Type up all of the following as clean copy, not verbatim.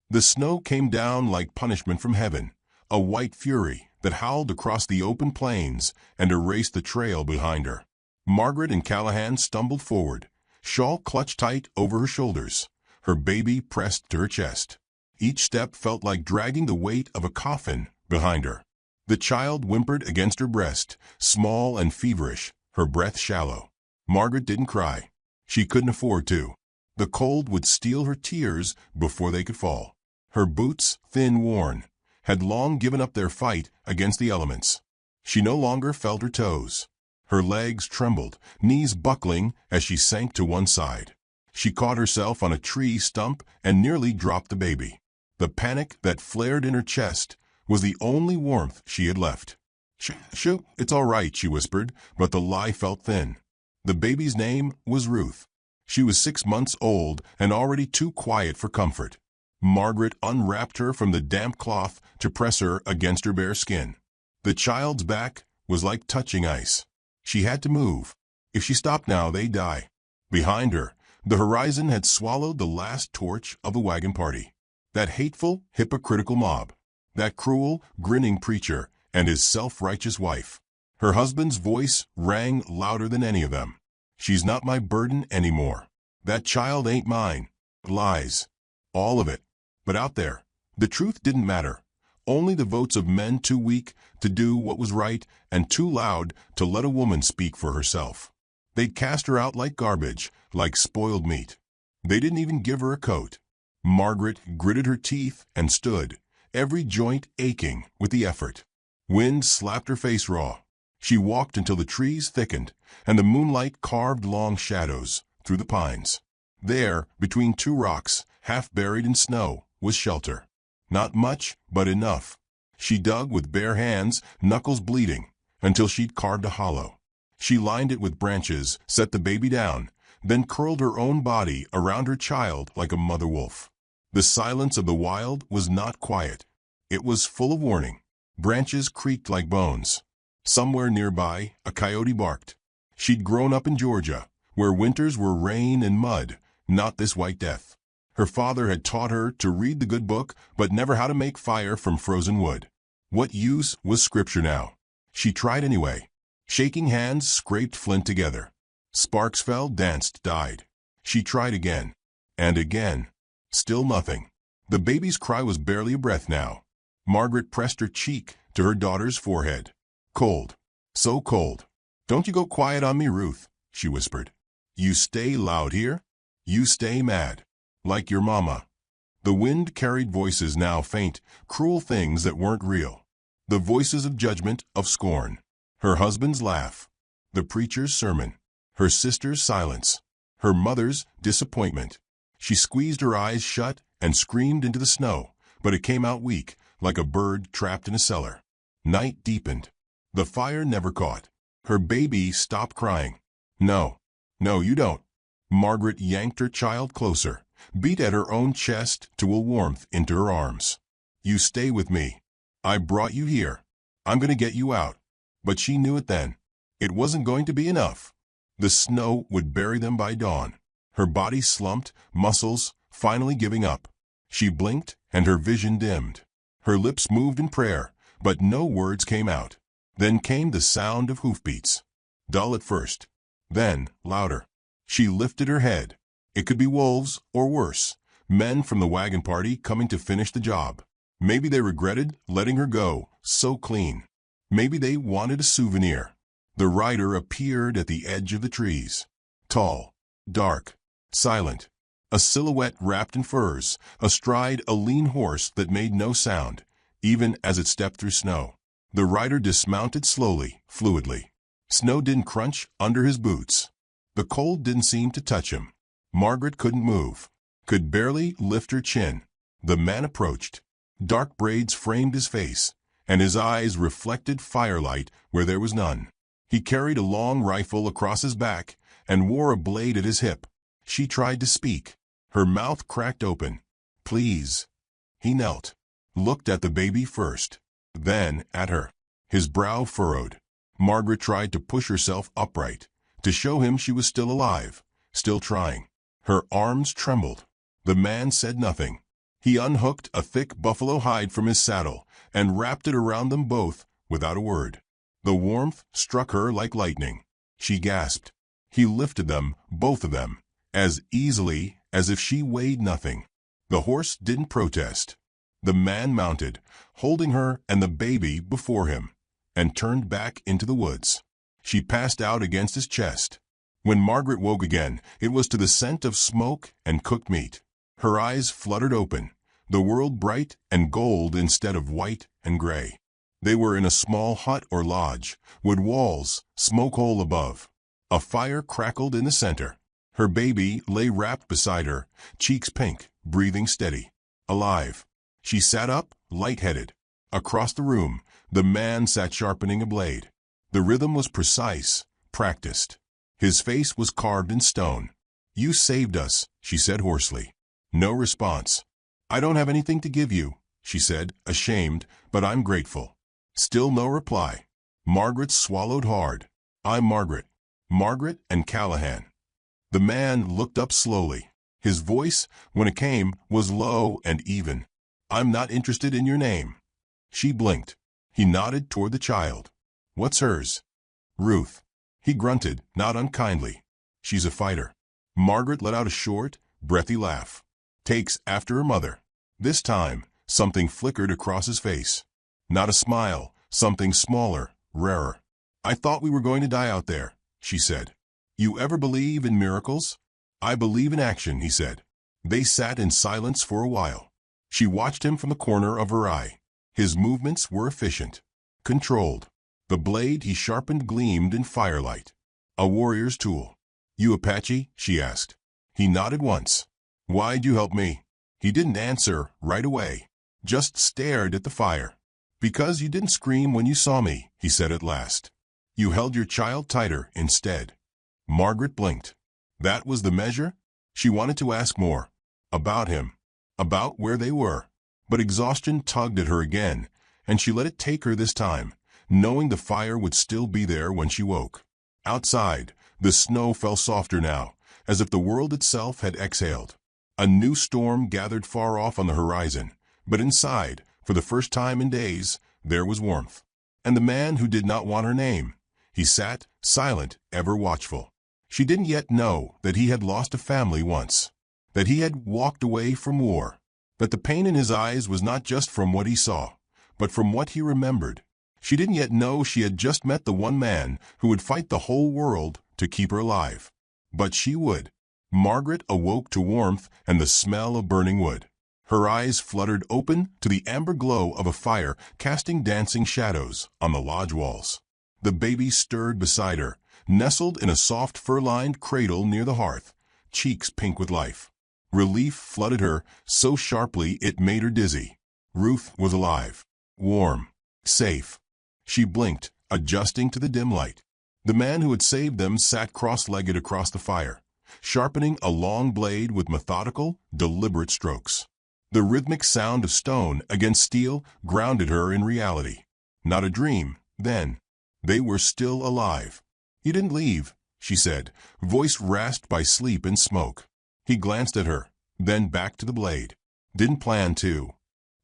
The snow came down like punishment from heaven, a white fury that howled across the open plains and erased the trail behind her. Margaret and Callahan stumbled forward, shawl clutched tight over her shoulders, her baby pressed to her chest. Each step felt like dragging the weight of a coffin behind her. The child whimpered against her breast, small and feverish, her breath shallow. Margaret didn't cry. She couldn't afford to. The cold would steal her tears before they could fall. Her boots, thin worn, had long given up their fight against the elements. She no longer felt her toes. Her legs trembled, knees buckling as she sank to one side. She caught herself on a tree stump and nearly dropped the baby. The panic that flared in her chest was the only warmth she had left. Shoo, it's all right, she whispered, but the lie felt thin. The baby's name was Ruth. She was 6 months old and already too quiet for comfort. Margaret unwrapped her from the damp cloth to press her against her bare skin. The child's back was like touching ice. She had to move. If she stopped now, they'd die. Behind her, the horizon had swallowed the last torch of the wagon party. That hateful, hypocritical mob. That cruel, grinning preacher and his self-righteous wife. Her husband's voice rang louder than any of them. She's not my burden anymore. That child ain't mine. Lies. All of it. But out there, the truth didn't matter. Only the votes of men too weak to do what was right and too loud to let a woman speak for herself. They'd cast her out like garbage, like spoiled meat. They didn't even give her a coat. Margaret gritted her teeth and stood, every joint aching with the effort. Wind slapped her face raw. She walked until the trees thickened and the moonlight carved long shadows through the pines. There, between two rocks, half buried in snow, was shelter. Not much, but enough. She dug with bare hands, knuckles bleeding, until she'd carved a hollow. She lined it with branches, set the baby down, then curled her own body around her child like a mother wolf. The silence of the wild was not quiet. It was full of warning. Branches creaked like bones. Somewhere nearby, a coyote barked. She'd grown up in Georgia, where winters were rain and mud, not this white death. Her father had taught her to read the good book, but never how to make fire from frozen wood. What use was scripture now? She tried anyway. Shaking hands scraped flint together. Sparks fell, danced, died. She tried again. And again. Still nothing. The baby's cry was barely a breath now. Margaret pressed her cheek to her daughter's forehead. Cold. So cold. Don't you go quiet on me, Ruth, she whispered. You stay loud here. You stay mad. Like your mama. The wind carried voices now faint, cruel things that weren't real. The voices of judgment, of scorn. Her husband's laugh. The preacher's sermon. Her sister's silence. Her mother's disappointment. She squeezed her eyes shut and screamed into the snow, but it came out weak, like a bird trapped in a cellar. Night deepened. The fire never caught. Her baby stopped crying. No, you don't. Margaret yanked her child closer, beat at her own chest to will warmth into her arms. You stay with me. I brought you here. I'm going to get you out. But she knew it then. It wasn't going to be enough. The snow would bury them by dawn. Her body slumped, muscles finally giving up. She blinked and her vision dimmed. Her lips moved in prayer, but no words came out. Then came the sound of hoofbeats. Dull at first. Then louder. She lifted her head. It could be wolves, or worse, men from the wagon party coming to finish the job. Maybe they regretted letting her go so clean. Maybe they wanted a souvenir. The rider appeared at the edge of the trees. Tall, dark, silent. A silhouette wrapped in furs, astride a lean horse that made no sound, even as it stepped through snow. The rider dismounted slowly, fluidly. Snow didn't crunch under his boots. The cold didn't seem to touch him. Margaret couldn't move, could barely lift her chin. The man approached. Dark braids framed his face, and his eyes reflected firelight where there was none. He carried a long rifle across his back and wore a blade at his hip. She tried to speak. Her mouth cracked open. Please. He knelt, looked at the baby first, then at her. His brow furrowed. Margaret tried to push herself upright, to show him she was still alive, still trying. Her arms trembled. The man said nothing. He unhooked a thick buffalo hide from his saddle and wrapped it around them both without a word. The warmth struck her like lightning. She gasped. He lifted them, both of them, as easily as if she weighed nothing. The horse didn't protest. The man mounted, holding her and the baby before him, and turned back into the woods. She passed out against his chest. When Margaret woke again, it was to the scent of smoke and cooked meat. Her eyes fluttered open, the world bright and gold instead of white and gray. They were in a small hut or lodge, wood walls, smoke hole above. A fire crackled in the center. Her baby lay wrapped beside her, cheeks pink, breathing steady. Alive. She sat up, light-headed. Across the room, the man sat sharpening a blade. The rhythm was precise, practiced. His face was carved in stone. "You saved us," she said hoarsely. No response. "I don't have anything to give you," she said, ashamed, "but I'm grateful." Still no reply. Margaret swallowed hard. "I'm Margaret. Margaret and Callahan." The man looked up slowly. His voice, when it came, was low and even. "I'm not interested in your name." She blinked. He nodded toward the child. "What's hers?" "Ruth." He grunted, not unkindly. "She's a fighter." Margaret let out a short, breathy laugh. "Takes after her mother." This time, something flickered across his face. Not a smile, something smaller, rarer. "I thought we were going to die out there," she said. "You ever believe in miracles?" "I believe in action," he said. They sat in silence for a while. She watched him from the corner of her eye. His movements were efficient, controlled. The blade he sharpened gleamed in firelight. A warrior's tool. "You Apache?" she asked. He nodded once. "Why'd you help me?" He didn't answer right away, just stared at the fire. "Because you didn't scream when you saw me," he said at last. "You held your child tighter instead." Margaret blinked. That was the measure? She wanted to ask more. About him. About where they were. But exhaustion tugged at her again, and she let it take her this time, knowing the fire would still be there when she woke. Outside, the snow fell softer now, as if the world itself had exhaled. A new storm gathered far off on the horizon, but inside, for the first time in days, there was warmth. And the man who did not want her name. He sat, silent, ever watchful. She didn't yet know that he had lost a family once, that he had walked away from war, that the pain in his eyes was not just from what he saw, but from what he remembered. She didn't yet know she had just met the one man who would fight the whole world to keep her alive. But she would. Margaret awoke to warmth and the smell of burning wood. Her eyes fluttered open to the amber glow of a fire casting dancing shadows on the lodge walls. The baby stirred beside her, nestled in a soft fur-lined cradle near the hearth, cheeks pink with life. Relief flooded her so sharply it made her dizzy. Ruth was alive, warm, safe. She blinked, adjusting to the dim light. The man who had saved them sat cross-legged across the fire, sharpening a long blade with methodical, deliberate strokes. The rhythmic sound of stone against steel grounded her in reality. Not a dream, then. They were still alive. "You didn't leave," she said, voice rasped by sleep and smoke. He glanced at her, then back to the blade. "Didn't plan to."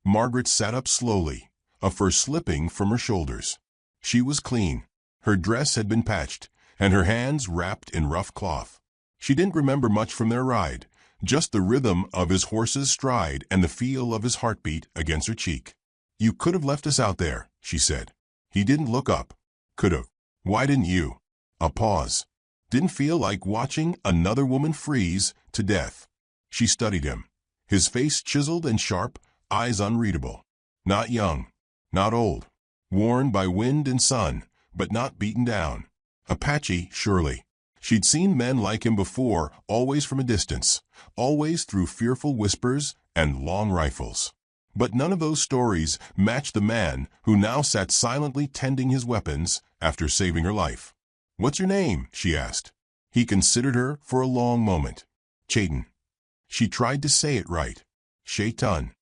Margaret sat up slowly, a fur slipping from her shoulders. She was clean. Her dress had been patched, and her hands wrapped in rough cloth. She didn't remember much from their ride, just the rhythm of his horse's stride and the feel of his heartbeat against her cheek. "You could have left us out there," she said. He didn't look up. "Could have. Why didn't you?" A pause. Didn't feel like watching another woman freeze to death. She studied him. His face chiseled and sharp, eyes unreadable. Not young. Not old. Worn by wind and sun, but not beaten down. Apache, surely. She'd seen men like him before, always from a distance, always through fearful whispers and long rifles. But none of those stories matched the man who now sat silently tending his weapons after saving her life. "What's your name?" she asked. He considered her for a long moment. "Chayton." She tried to say it right. "Shaitan."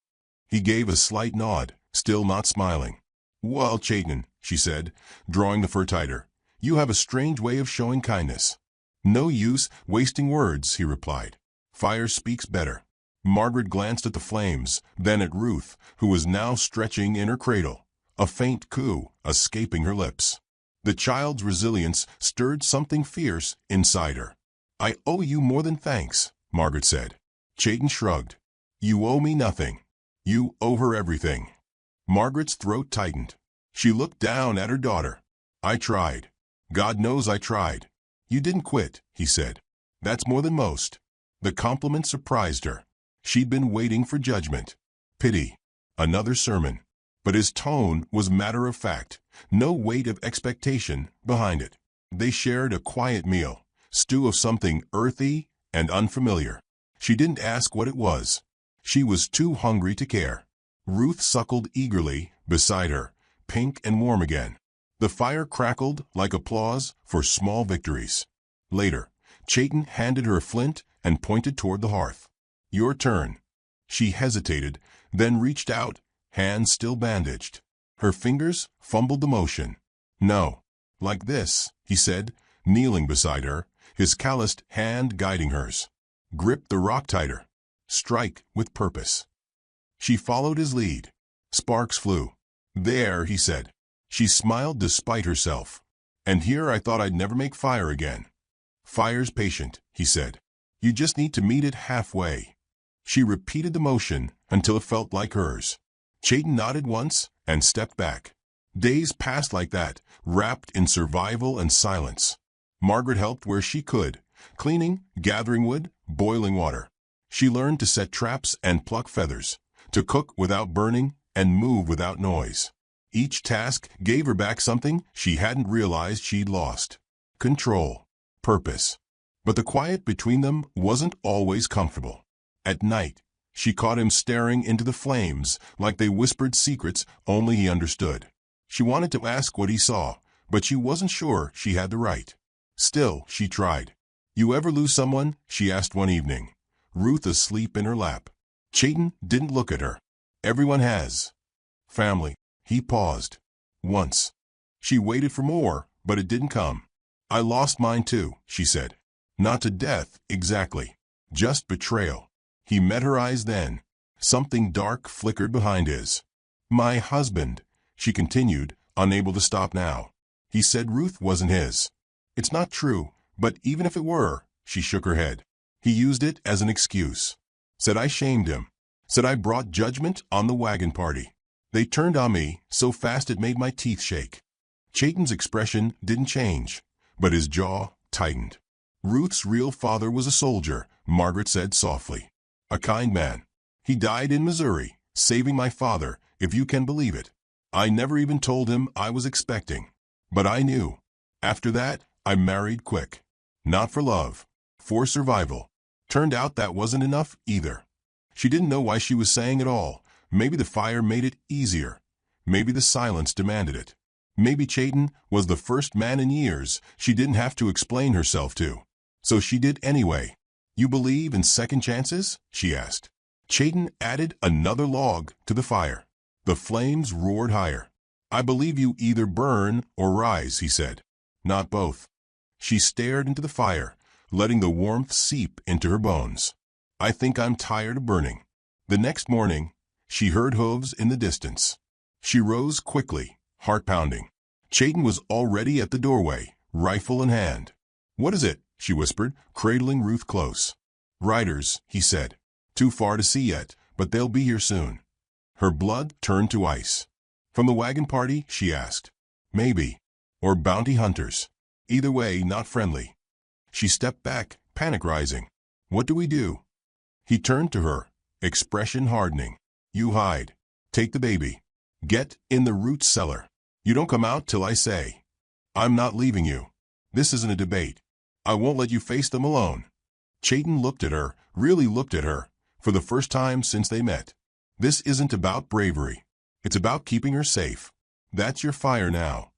He gave a slight nod, still not smiling. "Well, Chayton," she said, drawing the fur tighter, "you have a strange way of showing kindness." "No use wasting words," he replied. "Fire speaks better." Margaret glanced at the flames, then at Ruth, who was now stretching in her cradle, a faint coo escaping her lips. The child's resilience stirred something fierce inside her. "I owe you more than thanks," Margaret said. Chayton shrugged. "You owe me nothing. You owe her everything." Margaret's throat tightened. She looked down at her daughter. "I tried. God knows I tried." "You didn't quit," he said. "That's more than most." The compliment surprised her. She'd been waiting for judgment, pity, another sermon. But his tone was matter-of-fact, no weight of expectation behind it. They shared a quiet meal, stew of something earthy and unfamiliar. She didn't ask what it was. She was too hungry to care. Ruth suckled eagerly beside her, pink and warm again. The fire crackled like applause for small victories. Later, Chayton handed her a flint and pointed toward the hearth. "Your turn." She hesitated, then reached out, hands still bandaged. Her fingers fumbled the motion. "No. Like this," he said, kneeling beside her, his calloused hand guiding hers. "Grip the rock tighter. Strike with purpose." She followed his lead. Sparks flew. "There," he said. She smiled despite herself. "And here I thought I'd never make fire again." "Fire's patient," he said. "You just need to meet it halfway." She repeated the motion until it felt like hers. Chayton nodded once and stepped back. Days passed like that, wrapped in survival and silence. Margaret helped where she could, cleaning, gathering wood, boiling water. She learned to set traps and pluck feathers, to cook without burning and move without noise. Each task gave her back something she hadn't realized she'd lost: control, purpose. But the quiet between them wasn't always comfortable. At night, she caught him staring into the flames like they whispered secrets only he understood. She wanted to ask what he saw, but she wasn't sure she had the right. Still, she tried. "You ever lose someone?" she asked one evening, Ruth asleep in her lap. Chayton didn't look at her. "Everyone has." "Family." He paused. "Once." She waited for more, but it didn't come. "I lost mine too," she said. "Not to death, exactly. Just betrayal." He met her eyes then. Something dark flickered behind his. "My husband," she continued, unable to stop now. "He said Ruth wasn't his." "It's not true, but even if it were," she shook her head. "He used it as an excuse. Said I shamed him. Said I brought judgment on the wagon party. They turned on me so fast it made my teeth shake." Chayton's expression didn't change, but his jaw tightened. "Ruth's real father was a soldier," Margaret said softly. "A kind man. He died in Missouri, saving my father, if you can believe it. I never even told him I was expecting. But I knew. After that, I married quick. Not for love. For survival. Turned out that wasn't enough either." She didn't know why she was saying it all. Maybe the fire made it easier. Maybe the silence demanded it. Maybe Chayton was the first man in years she didn't have to explain herself to. So she did anyway. "You believe in second chances?" she asked. Chayton added another log to the fire. The flames roared higher. "I believe you either burn or rise," he said. "Not both." She stared into the fire, letting the warmth seep into her bones. "I think I'm tired of burning." The next morning, she heard hooves in the distance. She rose quickly, heart pounding. Chayton was already at the doorway, rifle in hand. "What is it?" she whispered, cradling Ruth close. "Riders," he said. "Too far to see yet, but they'll be here soon." Her blood turned to ice. "From the wagon party?" she asked. "Maybe. Or bounty hunters. Either way, not friendly." She stepped back, panic rising. "What do we do?" He turned to her, expression hardening. "You hide. Take the baby. Get in the root cellar. You don't come out till I say. I'm not leaving you. This isn't a debate. I won't let you face them alone." Chayton looked at her, really looked at her, for the first time since they met. "This isn't about bravery. It's about keeping her safe. That's your fire now."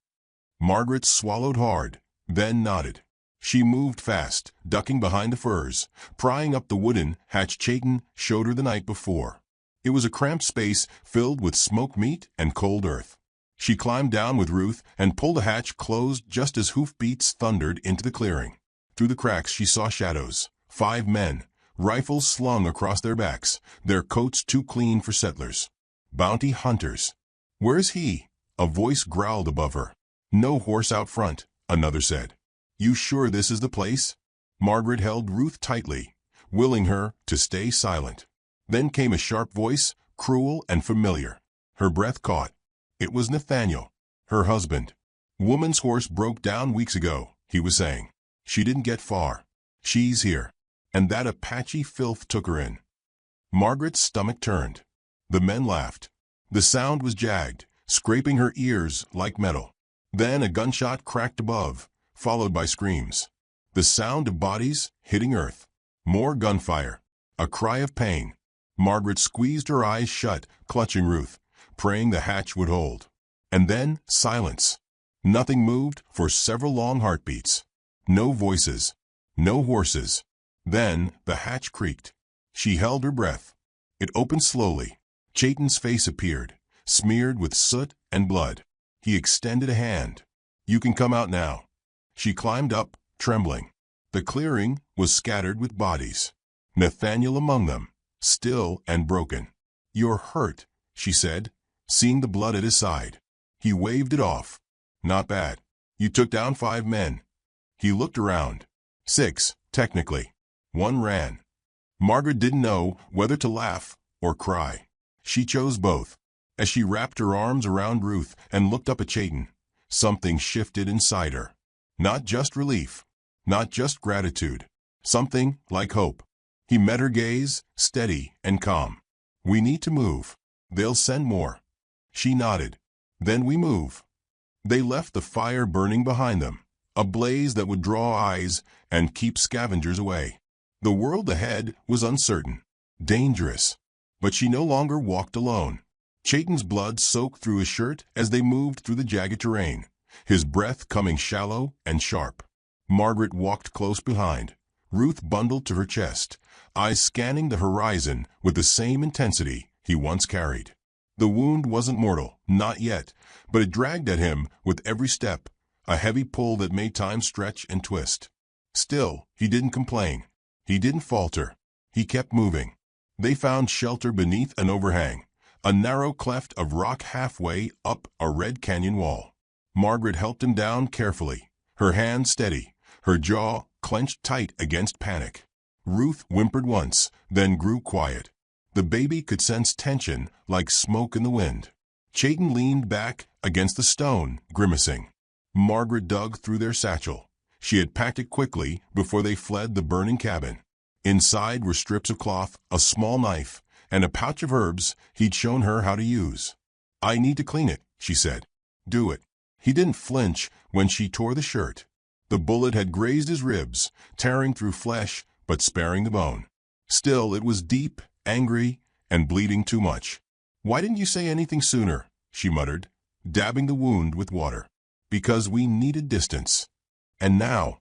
Margaret swallowed hard, then nodded. She moved fast, ducking behind the firs, prying up the wooden hatch Chayton showed her the night before. It was a cramped space filled with smoked meat and cold earth. She climbed down with Ruth and pulled the hatch closed just as hoofbeats thundered into the clearing. Through the cracks she saw shadows. 5 men, rifles slung across their backs, their coats too clean for settlers. Bounty hunters. Where's he? A voice growled above her. No horse out front, another said. You sure this is the place? Margaret held Ruth tightly, willing her to stay silent. Then came a sharp voice, cruel and familiar. Her breath caught. It was Nathaniel, her husband. Woman's horse broke down weeks ago, he was saying. She didn't get far. She's here. And that Apache filth took her in. Margaret's stomach turned. The men laughed. The sound was jagged, scraping her ears like metal. Then a gunshot cracked above, followed by screams. The sound of bodies hitting earth. More gunfire. A cry of pain. Margaret squeezed her eyes shut, clutching Ruth, praying the hatch would hold. And then silence. Nothing moved for several long heartbeats. No voices. No horses. Then the hatch creaked. She held her breath. It opened slowly. Chayton's face appeared, smeared with soot and blood. He extended a hand. You can come out now. She climbed up, trembling. The clearing was scattered with bodies. Nathaniel among them, still and broken. You're hurt, she said, seeing the blood at his side. He waved it off. Not bad. You took down 5 men. He looked around. 6, technically. 1 ran. Margaret didn't know whether to laugh or cry. She chose both. As she wrapped her arms around Ruth and looked up at Chayton, something shifted inside her. Not just relief. Not just gratitude. Something like hope. He met her gaze, steady and calm. We need to move. They'll send more. She nodded. Then we move. They left the fire burning behind them, a blaze that would draw eyes and keep scavengers away. The world ahead was uncertain, dangerous, but she no longer walked alone. Chayton's blood soaked through his shirt as they moved through the jagged terrain, his breath coming shallow and sharp. Margaret walked close behind, Ruth bundled to her chest, eyes scanning the horizon with the same intensity he once carried. The wound wasn't mortal, not yet, but it dragged at him with every step, a heavy pull that made time stretch and twist. Still, he didn't complain. He didn't falter. He kept moving. They found shelter beneath an overhang, a narrow cleft of rock halfway up a red canyon wall. Margaret helped him down carefully, her hand steady, her jaw clenched tight against panic. Ruth whimpered once, then grew quiet. The baby could sense tension like smoke in the wind. Chayton leaned back against the stone, grimacing. Margaret dug through their satchel. She had packed it quickly before they fled the burning cabin. Inside were strips of cloth, a small knife, and a pouch of herbs he'd shown her how to use. I need to clean it, she said. Do it. He didn't flinch when she tore the shirt. The bullet had grazed his ribs, tearing through flesh but sparing the bone. Still, it was deep, angry, and bleeding too much. Why didn't you say anything sooner? She muttered, dabbing the wound with water. Because we needed distance. And now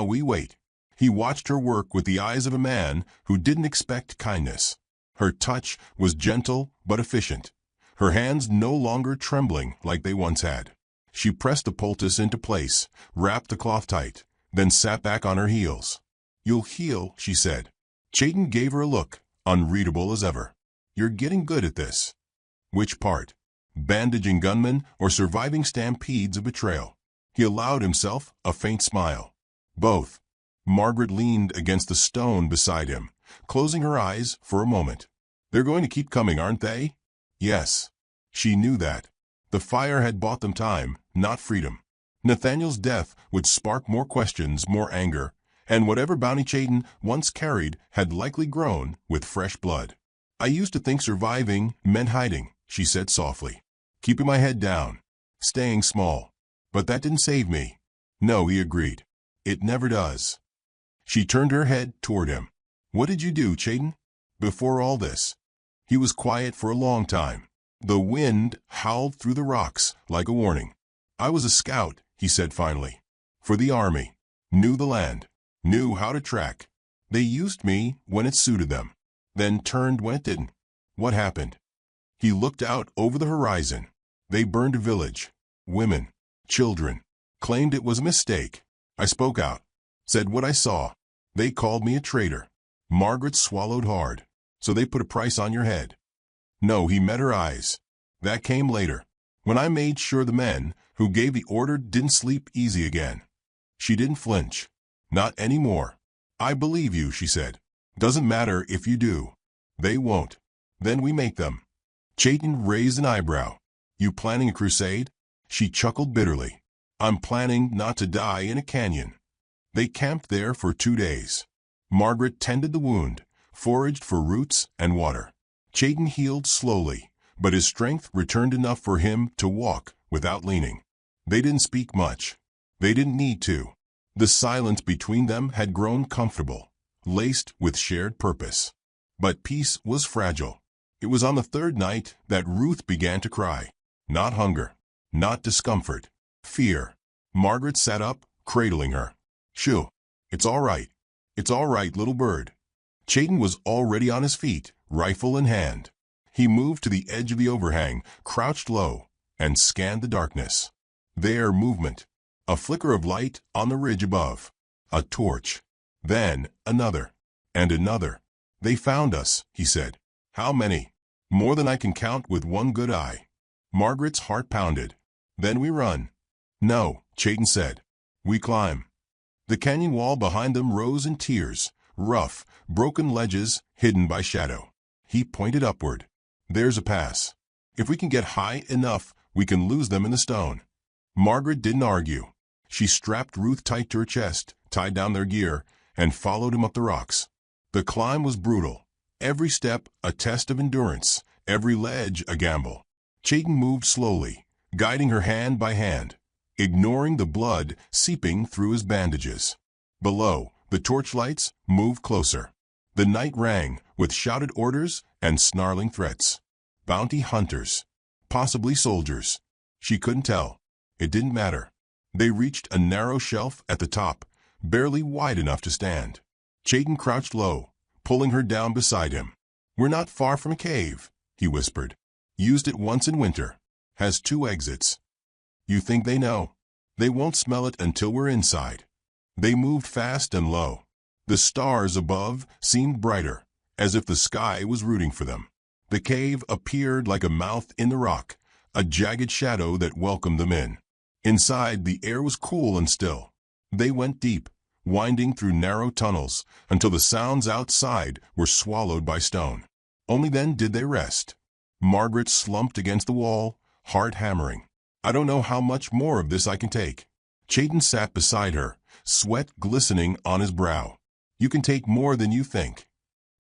we wait. He watched her work with the eyes of a man who didn't expect kindness. Her touch was gentle but efficient, her hands no longer trembling like they once had. She pressed the poultice into place, wrapped the cloth tight, then sat back on her heels. You'll heal, she said. Chayton gave her a look, unreadable as ever. You're getting good at this. Which part? Bandaging gunmen or surviving stampedes of betrayal? He allowed himself a faint smile. Both. Margaret leaned against the stone beside him, closing her eyes for a moment. They're going to keep coming, aren't they? Yes. She knew that. The fire had bought them time, not freedom. Nathaniel's death would spark more questions, more anger, and whatever bounty Chayton once carried had likely grown with fresh blood. I used to think surviving meant hiding, she said softly, keeping my head down, staying small. But that didn't save me. No, he agreed. It never does. She turned her head toward him. What did you do, Chayton? Before all this? He was quiet for a long time. The wind howled through the rocks like a warning. I was a scout, he said finally. For the army. Knew the land. Knew how to track. They used me when it suited them. Then turned when it didn't. What happened? He looked out over the horizon. They burned a village. Women. Children. Claimed it was a mistake. I spoke out. Said what I saw. They called me a traitor. Margaret swallowed hard. So they put a price on your head? No, he met her eyes. That came later, when I made sure the men who gave the order didn't sleep easy again. She didn't flinch. Not anymore. I believe you, she said. Doesn't matter if you do. They won't. Then we make them. Chayton raised an eyebrow. You planning a crusade? She chuckled bitterly. I'm planning not to die in a canyon. They camped there for 2 days. Margaret tended the wound, foraged for roots and water. Chayton healed slowly, but his strength returned enough for him to walk without leaning. They didn't speak much. They didn't need to. The silence between them had grown comfortable, laced with shared purpose. But peace was fragile. It was on the 3rd night that Ruth began to cry. Not hunger, not discomfort, fear. Margaret sat up, cradling her. Shoo, it's all right. It's all right, little bird. Chayton was already on his feet, rifle in hand. He moved to the edge of the overhang, crouched low, and scanned the darkness. There, movement. A flicker of light on the ridge above. A torch. Then another. And another. They found us, he said. How many? More than I can count with one good eye. Margaret's heart pounded. Then we run. No, Chayton said. We climb. The canyon wall behind them rose in tiers, rough, broken ledges hidden by shadow. He pointed upward. There's a pass. If we can get high enough, we can lose them in the stone. Margaret didn't argue. She strapped Ruth tight to her chest, tied down their gear, and followed him up the rocks. The climb was brutal. Every step a test of endurance, every ledge a gamble. Chayton moved slowly, guiding her hand by hand, ignoring the blood seeping through his bandages. Below, the torchlights moved closer. The night rang with shouted orders and snarling threats. Bounty hunters. Possibly soldiers. She couldn't tell. It didn't matter. They reached a narrow shelf at the top, barely wide enough to stand. Chayton crouched low, pulling her down beside him. We're not far from a cave, he whispered. Used it once in winter. Has 2 exits. You think they know? They won't smell it until we're inside. They moved fast and low. The stars above seemed brighter, as if the sky was rooting for them. The cave appeared like a mouth in the rock, a jagged shadow that welcomed them in. Inside, the air was cool and still. They went deep, winding through narrow tunnels, until the sounds outside were swallowed by stone. Only then did they rest. Margaret slumped against the wall, heart hammering. I don't know how much more of this I can take. Chayton sat beside her, sweat glistening on his brow. You can take more than you think.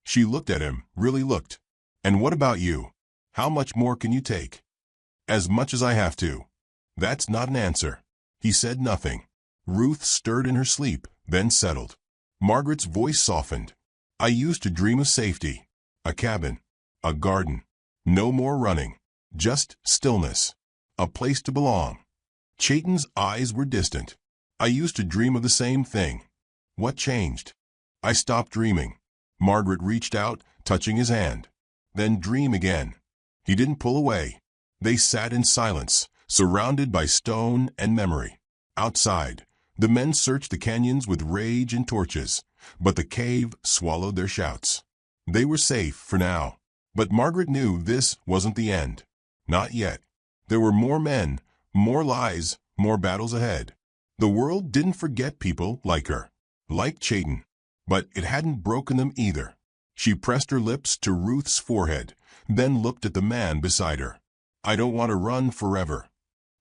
She looked at him, really looked. And what about you? How much more can you take? As much as I have to. That's not an answer. He said nothing. Ruth stirred in her sleep, then settled. Margaret's voice softened. I used to dream of safety. A cabin. A garden. No more running. Just stillness. A place to belong. Chayton's eyes were distant. I used to dream of the same thing. What changed? I stopped dreaming. Margaret reached out, touching his hand. Then dream again. He didn't pull away. They sat in silence, surrounded by stone and memory. Outside, the men searched the canyons with rage and torches, but the cave swallowed their shouts. They were safe for now. But Margaret knew this wasn't the end. Not yet. There were more men, more lies, more battles ahead. The world didn't forget people like her, like Chayton. But it hadn't broken them either. She pressed her lips to Ruth's forehead, then looked at the man beside her. I don't want to run forever.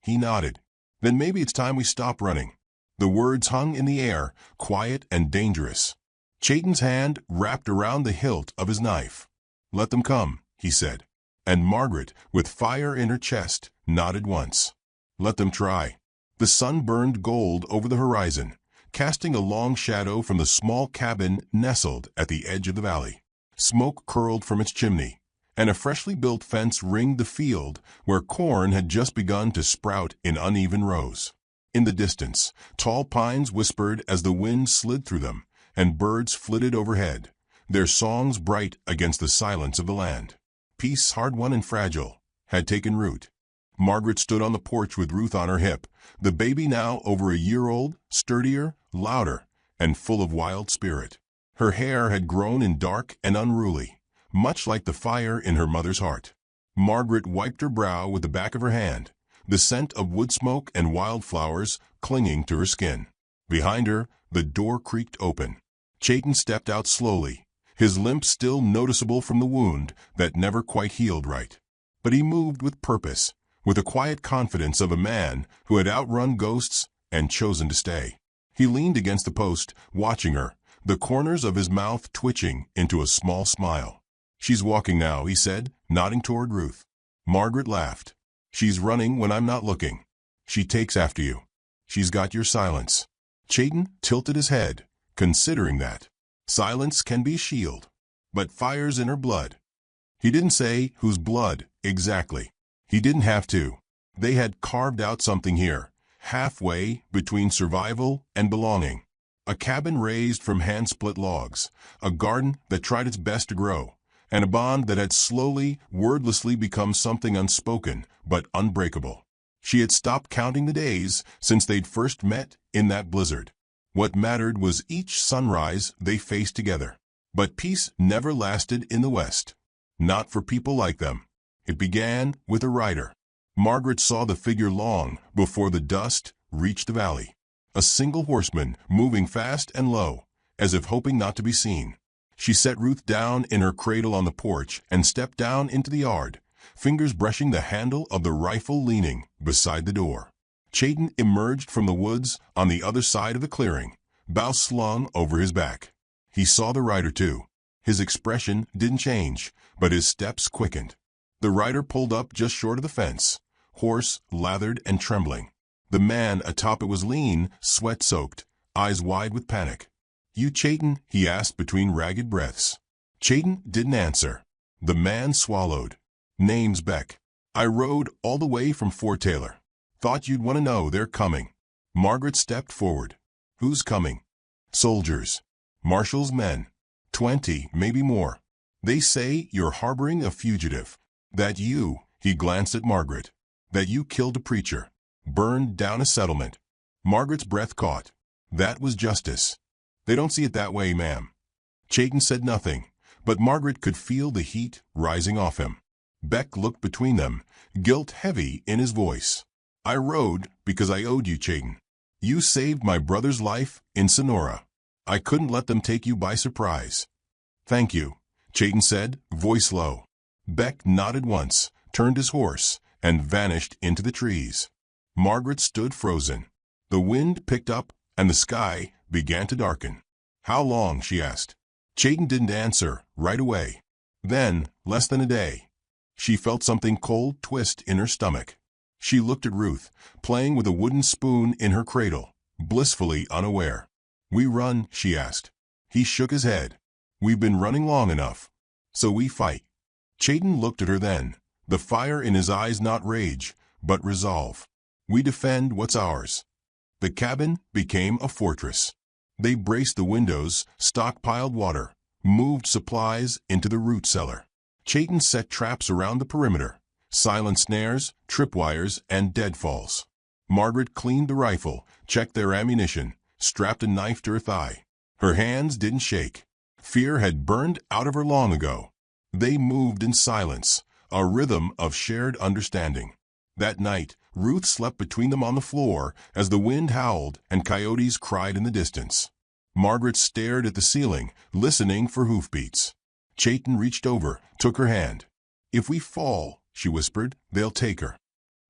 He nodded. Then maybe it's time we stop running. The words hung in the air, quiet and dangerous. Chayton's hand wrapped around the hilt of his knife. Let them come, he said. And Margaret, with fire in her chest, nodded once. Let them try. The sun burned gold over the horizon, casting a long shadow from the small cabin nestled at the edge of the valley. Smoke curled from its chimney, and a freshly built fence ringed the field where corn had just begun to sprout in uneven rows. In the distance, tall pines whispered as the wind slid through them, and birds flitted overhead, their songs bright against the silence of the land. Peace, hard-won and fragile, had taken root. Margaret stood on the porch with Ruth on her hip, the baby now over a year old, sturdier, louder, and full of wild spirit. Her hair had grown in dark and unruly, much like the fire in her mother's heart. Margaret wiped her brow with the back of her hand, the scent of wood smoke and wildflowers clinging to her skin. Behind her, the door creaked open. Chayton stepped out slowly, his limp still noticeable from the wound that never quite healed right. But he moved with purpose, with the quiet confidence of a man who had outrun ghosts and chosen to stay. He leaned against the post, watching her, the corners of his mouth twitching into a small smile. "She's walking now," he said, nodding toward Ruth. Margaret laughed. "She's running when I'm not looking. She takes after you. She's got your silence." Chayton tilted his head, considering that. Silence can be a shield, but fire's in her blood. He didn't say whose blood exactly. He didn't have to. They had carved out something here, halfway between survival and belonging. A cabin raised from hand-split logs, a garden that tried its best to grow, and a bond that had slowly, wordlessly become something unspoken but unbreakable. She had stopped counting the days since they'd first met in that blizzard. What mattered was each sunrise they faced together. But peace never lasted in the West. Not for people like them. It began with a rider. Margaret saw the figure long before the dust reached the valley. A single horseman moving fast and low, as if hoping not to be seen. She set Ruth down in her cradle on the porch and stepped down into the yard, fingers brushing the handle of the rifle leaning beside the door. Chayton emerged from the woods on the other side of the clearing, bow slung over his back. He saw the rider too. His expression didn't change, but his steps quickened. The rider pulled up just short of the fence, horse lathered and trembling. The man atop it was lean, sweat-soaked, eyes wide with panic. "You Chayton?" he asked between ragged breaths. Chayton didn't answer. The man swallowed. "Name's Beck. I rode all the way from Fort Taylor. Thought you'd want to know they're coming." Margaret stepped forward. "Who's coming?" "Soldiers. Marshall's men. 20, maybe more. They say you're harboring a fugitive. That you," he glanced at Margaret, "that you killed a preacher, burned down a settlement." Margaret's breath caught. That was justice. "They don't see it that way, ma'am." Chayton said nothing, but Margaret could feel the heat rising off him. Beck looked between them, guilt heavy in his voice. "I rode because I owed you, Chayton. You saved my brother's life in Sonora. I couldn't let them take you by surprise." "Thank you," Chayton said, voice low. Beck nodded once, turned his horse, and vanished into the trees. Margaret stood frozen. The wind picked up, and the sky began to darken. "How long?" she asked. Chayton didn't answer right away. Then, less than a day. She felt something cold twist in her stomach. She looked at Ruth, playing with a wooden spoon in her cradle, blissfully unaware. "We run?" she asked. He shook his head. "We've been running long enough. So we fight." Chayton looked at her then, the fire in his eyes not rage, but resolve. "We defend what's ours." The cabin became a fortress. They braced the windows, stockpiled water, moved supplies into the root cellar. Chayton set traps around the perimeter, silent snares, tripwires, and deadfalls. Margaret cleaned the rifle, checked their ammunition, strapped a knife to her thigh. Her hands didn't shake. Fear had burned out of her long ago. They moved in silence, a rhythm of shared understanding. That night, Ruth slept between them on the floor as the wind howled and coyotes cried in the distance. Margaret stared at the ceiling, listening for hoofbeats. Chayton reached over, took her hand. "If we fall," she whispered, "they'll take her."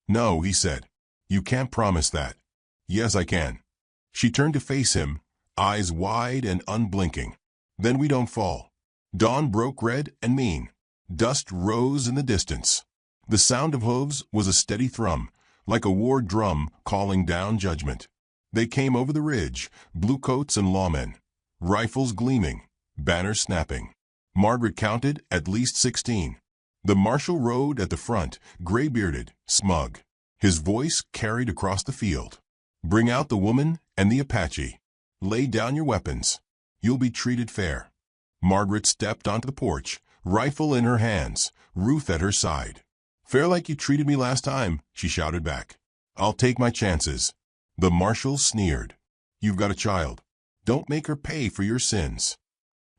"No," he said. "You can't promise that." "Yes, I can." She turned to face him, eyes wide and unblinking. "Then we don't fall." Dawn broke red and mean. Dust rose in the distance. The sound of hooves was a steady thrum, like a war drum calling down judgment. They came over the ridge, bluecoats and lawmen, rifles gleaming, banners snapping. Margaret counted at least 16. The marshal rode at the front, gray-bearded, smug. His voice carried across the field. "Bring out the woman and the Apache. Lay down your weapons. You'll be treated fair." Margaret stepped onto the porch, rifle in her hands, Ruth at her side. "Fair like you treated me last time," she shouted back. "I'll take my chances." The marshal sneered. "You've got a child. Don't make her pay for your sins."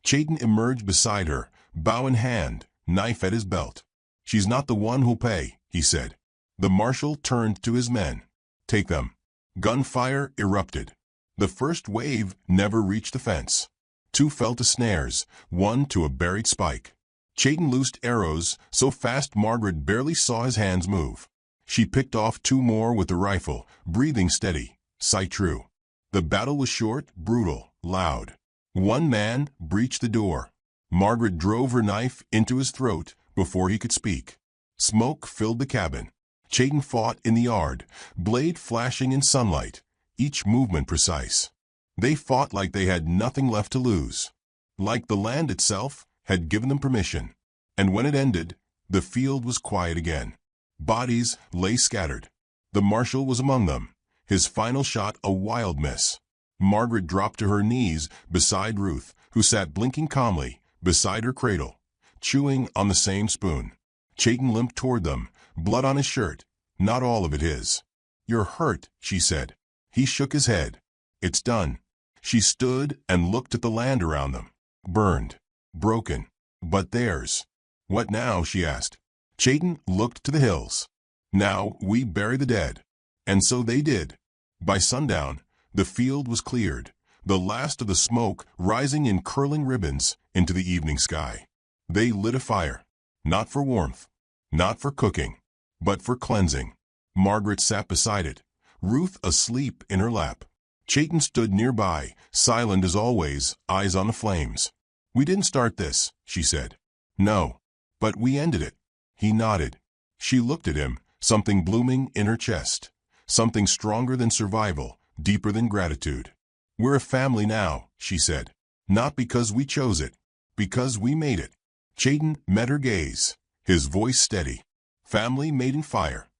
Chayton emerged beside her, bow in hand, knife at his belt. "She's not the one who'll pay," he said. The marshal turned to his men. "Take them." Gunfire erupted. The first wave never reached the fence. Two fell to snares, one to a buried spike. Chayton loosed arrows so fast Margaret barely saw his hands move. She picked off two more with the rifle, breathing steady, sight true. The battle was short, brutal, loud. One man breached the door. Margaret drove her knife into his throat before he could speak. Smoke filled the cabin. Chayton fought in the yard, blade flashing in sunlight, each movement precise. They fought like they had nothing left to lose, like the land itself had given them permission. And when it ended, the field was quiet again. Bodies lay scattered. The marshal was among them, his final shot a wild miss. Margaret dropped to her knees beside Ruth, who sat blinking calmly beside her cradle, chewing on the same spoon. Chayton limped toward them, blood on his shirt, not all of it his. "You're hurt," she said. He shook his head. "It's done." She stood and looked at the land around them. Burned. Broken. But theirs. "What now?" she asked. Chayton looked to the hills. "Now we bury the dead." And so they did. By sundown, the field was cleared, the last of the smoke rising in curling ribbons into the evening sky. They lit a fire. Not for warmth. Not for cooking. But for cleansing. Margaret sat beside it, Ruth asleep in her lap. Chayton stood nearby, silent as always, eyes on the flames. "We didn't start this," she said. "No. But we ended it." He nodded. She looked at him, something blooming in her chest. Something stronger than survival, deeper than gratitude. "We're a family now," she said. "Not because we chose it. Because we made it." Chayton met her gaze, his voice steady. "Family made in fire."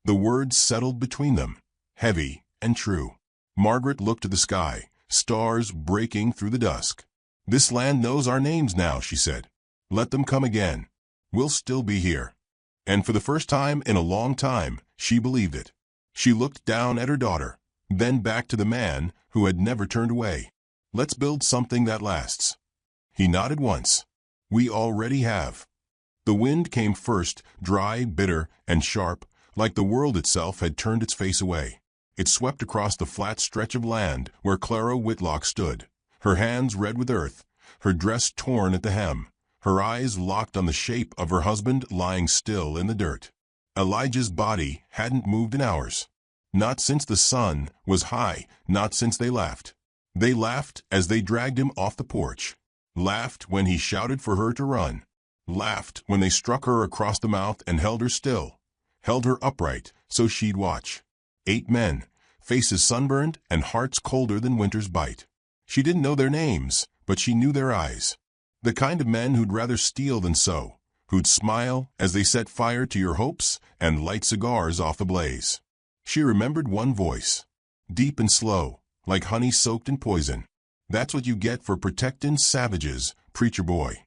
The words settled between them, heavy and true. Margaret looked to the sky, stars breaking through the dusk. "This land knows our names now," she said. "Let them come again. We'll still be here." And for the first time in a long time, she believed it. She looked down at her daughter, then back to the man who had never turned away. "Let's build something that lasts." He nodded once. "We already have." The wind came first, dry, bitter, and sharp, like the world itself had turned its face away. It swept across the flat stretch of land where Clara Whitlock stood, her hands red with earth, her dress torn at the hem, her eyes locked on the shape of her husband lying still in the dirt. Elijah's body hadn't moved in hours. Not since the sun was high, not since they laughed. They laughed as they dragged him off the porch. Laughed when he shouted for her to run. Laughed when they struck her across the mouth and held her still. Held her upright so she'd watch. 8 men, faces sunburned and hearts colder than winter's bite. She didn't know their names, but she knew their eyes. The kind of men who'd rather steal than sow, who'd smile as they set fire to your hopes and light cigars off the blaze. She remembered one voice, deep and slow, like honey soaked in poison. "That's what you get for protectin' savages, preacher boy."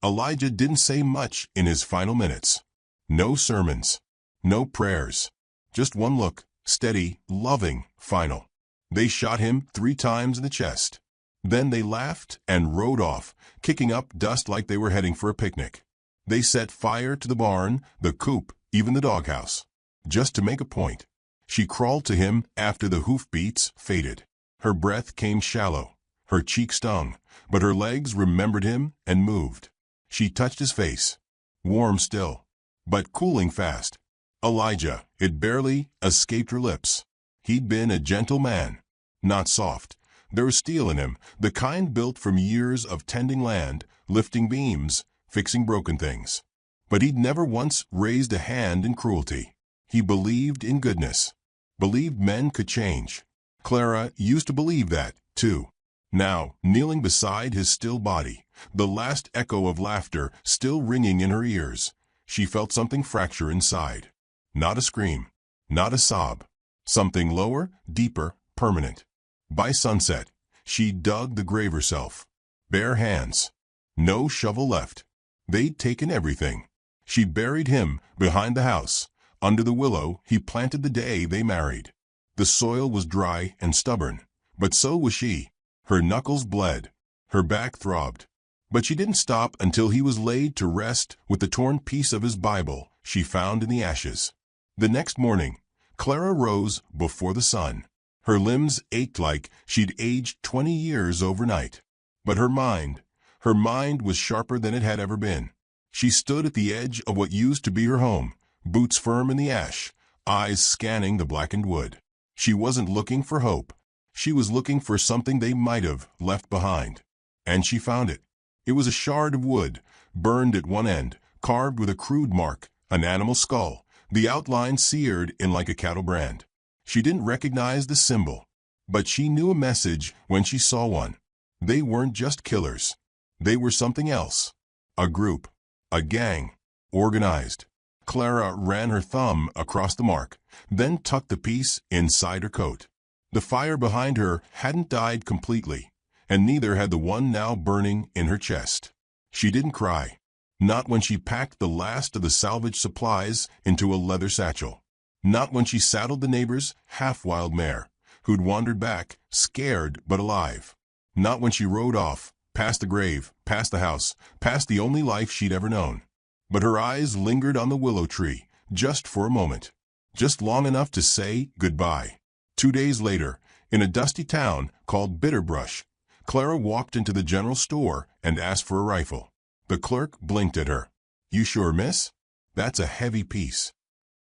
Elijah didn't say much in his final minutes. No sermons, no prayers, just one look, steady, loving, final. They shot him 3 times in the chest. Then they laughed and rode off, kicking up dust like they were heading for a picnic. They set fire to the barn, the coop, even the doghouse. Just to make a point. She crawled to him after the hoofbeats faded. Her breath came shallow. Her cheek stung, but her legs remembered him and moved. She touched his face. Warm still, but cooling fast. Elijah, it barely escaped her lips. He'd been a gentle man. Not soft. There was steel in him, the kind built from years of tending land, lifting beams, fixing broken things. But he'd never once raised a hand in cruelty. He believed in goodness. Believed men could change. Clara used to believe that, too. Now, kneeling beside his still body, the last echo of laughter still ringing in her ears, she felt something fracture inside. Not a scream. Not a sob. Something lower, deeper, permanent. By sunset, she dug the grave herself. Bare hands. No shovel left. They'd taken everything. She buried him behind the house, under the willow he planted the day they married. The soil was dry and stubborn, but so was she. Her knuckles bled. Her back throbbed. But she didn't stop until he was laid to rest with the torn piece of his Bible she found in the ashes. The next morning, Clara rose before the sun. Her limbs ached like she'd aged 20 years overnight. But her mind was sharper than it had ever been. She stood at the edge of what used to be her home, boots firm in the ash, eyes scanning the blackened wood. She wasn't looking for hope. She was looking for something they might have left behind. And she found it. It was a shard of wood, burned at one end, carved with a crude mark, an animal skull, the outline seared in like a cattle brand. She didn't recognize the symbol, but she knew a message when she saw one. They weren't just killers. They were something else. A group. A gang. Organized. Clara ran her thumb across the mark, then tucked the piece inside her coat. The fire behind her hadn't died completely, and neither had the one now burning in her chest. She didn't cry. Not when she packed the last of the salvage supplies into a leather satchel. Not when she saddled the neighbor's half-wild mare, who'd wandered back, scared but alive. Not when she rode off, past the grave, past the house, past the only life she'd ever known. But her eyes lingered on the willow tree, just for a moment. Just long enough to say goodbye. 2 days later, in a dusty town called Bitterbrush, Clara walked into the general store and asked for a rifle. The clerk blinked at her. "You sure, miss? That's a heavy piece."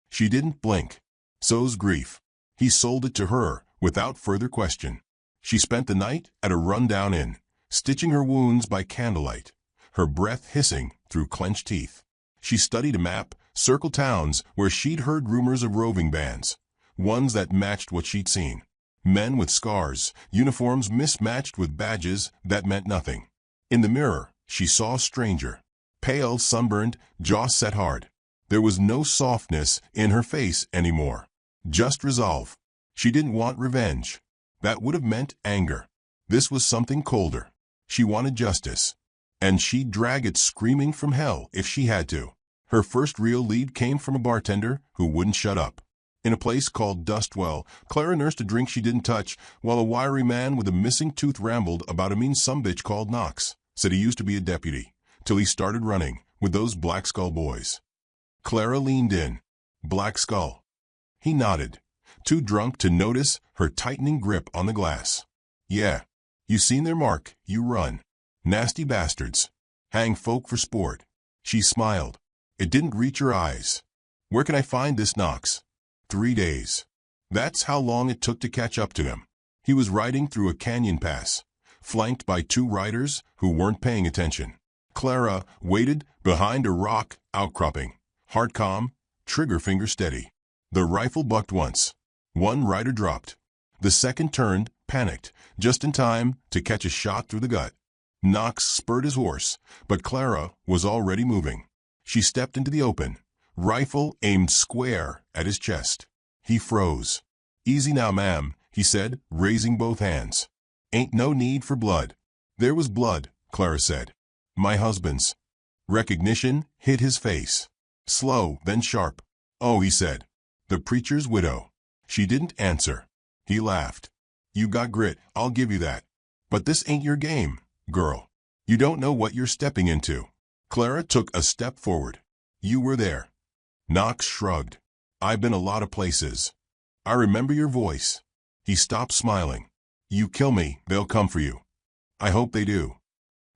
She didn't blink. So's grief. He sold it to her without further question. She spent the night at a run-down inn, stitching her wounds by candlelight, her breath hissing through clenched teeth. She studied a map, circled towns where she'd heard rumors of roving bands, ones that matched what she'd seen. Men with scars, uniforms mismatched with badges that meant nothing. In the mirror, she saw a stranger. Pale, sunburned, jaw set hard. There was no softness in her face anymore. Just resolve. She didn't want revenge. That would have meant anger. This was something colder. She wanted justice. And she'd drag it screaming from hell if she had to. Her first real lead came from a bartender who wouldn't shut up. In a place called Dustwell, Clara nursed a drink she didn't touch, while a wiry man with a missing tooth rambled about a mean sumbitch called Knox. Said he used to be a deputy, till he started running with those Black Skull boys. Clara leaned in. Black Skull. He nodded, too drunk to notice her tightening grip on the glass. "Yeah. You seen their mark, you run. Nasty bastards. Hang folk for sport." She smiled. It didn't reach her eyes. "Where can I find this Knox?" 3 days. That's how long it took to catch up to him. He was riding through a canyon pass, flanked by 2 riders who weren't paying attention. Clara waited behind a rock outcropping, heart calm, trigger finger steady. The rifle bucked once. One rider dropped. The second turned, panicked, just in time to catch a shot through the gut. Knox spurred his horse, but Clara was already moving. She stepped into the open, rifle aimed square at his chest. He froze. "Easy now, ma'am," he said, raising both hands. "Ain't no need for blood." "There was blood," Clara said. "My husband's." Recognition hit his face. Slow, then sharp. "Oh," he said. "The preacher's widow." She didn't answer. He laughed. "You got grit, I'll give you that. But this ain't your game, girl. You don't know what you're stepping into." Clara took a step forward. "You were there." Knox shrugged. "I've been a lot of places. I remember your voice." He stopped smiling. "You kill me, they'll come for you." "I hope they do."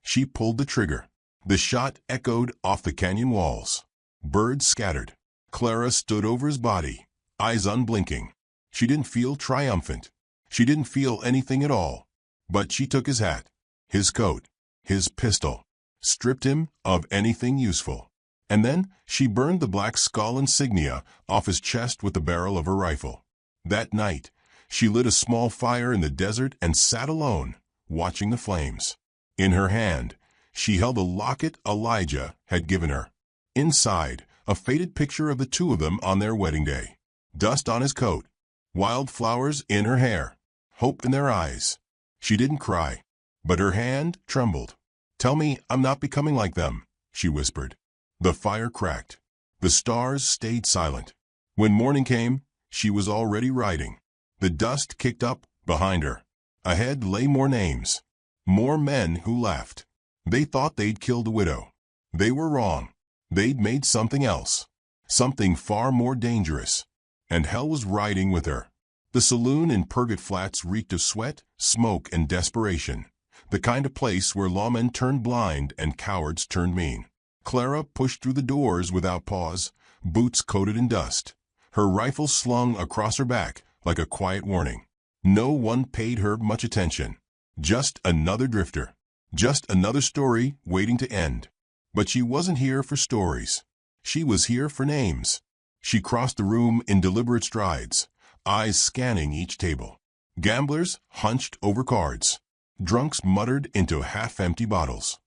She pulled the trigger. The shot echoed off the canyon walls. Birds scattered. Clara stood over his body, eyes unblinking. She didn't feel triumphant. She didn't feel anything at all. But she took his hat, his coat, his pistol, stripped him of anything useful. And then she burned the Black Skull insignia off his chest with the barrel of her rifle. That night, she lit a small fire in the desert and sat alone, watching the flames. In her hand, she held a locket Elijah had given her. Inside, a faded picture of the 2 of them on their wedding day. Dust on his coat, wildflowers in her hair, hope in their eyes. She didn't cry, but her hand trembled. "Tell me I'm not becoming like them," she whispered. The fire cracked. The stars stayed silent. When morning came, she was already riding. The dust kicked up behind her. Ahead lay more names. More men who laughed. They thought they'd killed the widow. They were wrong. They'd made something else. Something far more dangerous. And hell was riding with her. The saloon in Purgate Flats reeked of sweat, smoke, and desperation. The kind of place where lawmen turned blind and cowards turned mean. Clara pushed through the doors without pause, boots coated in dust. Her rifle slung across her back like a quiet warning. No one paid her much attention. Just another drifter. Just another story waiting to end. But she wasn't here for stories. She was here for names. She crossed the room in deliberate strides, eyes scanning each table. Gamblers hunched over cards. Drunks muttered into half-empty bottles.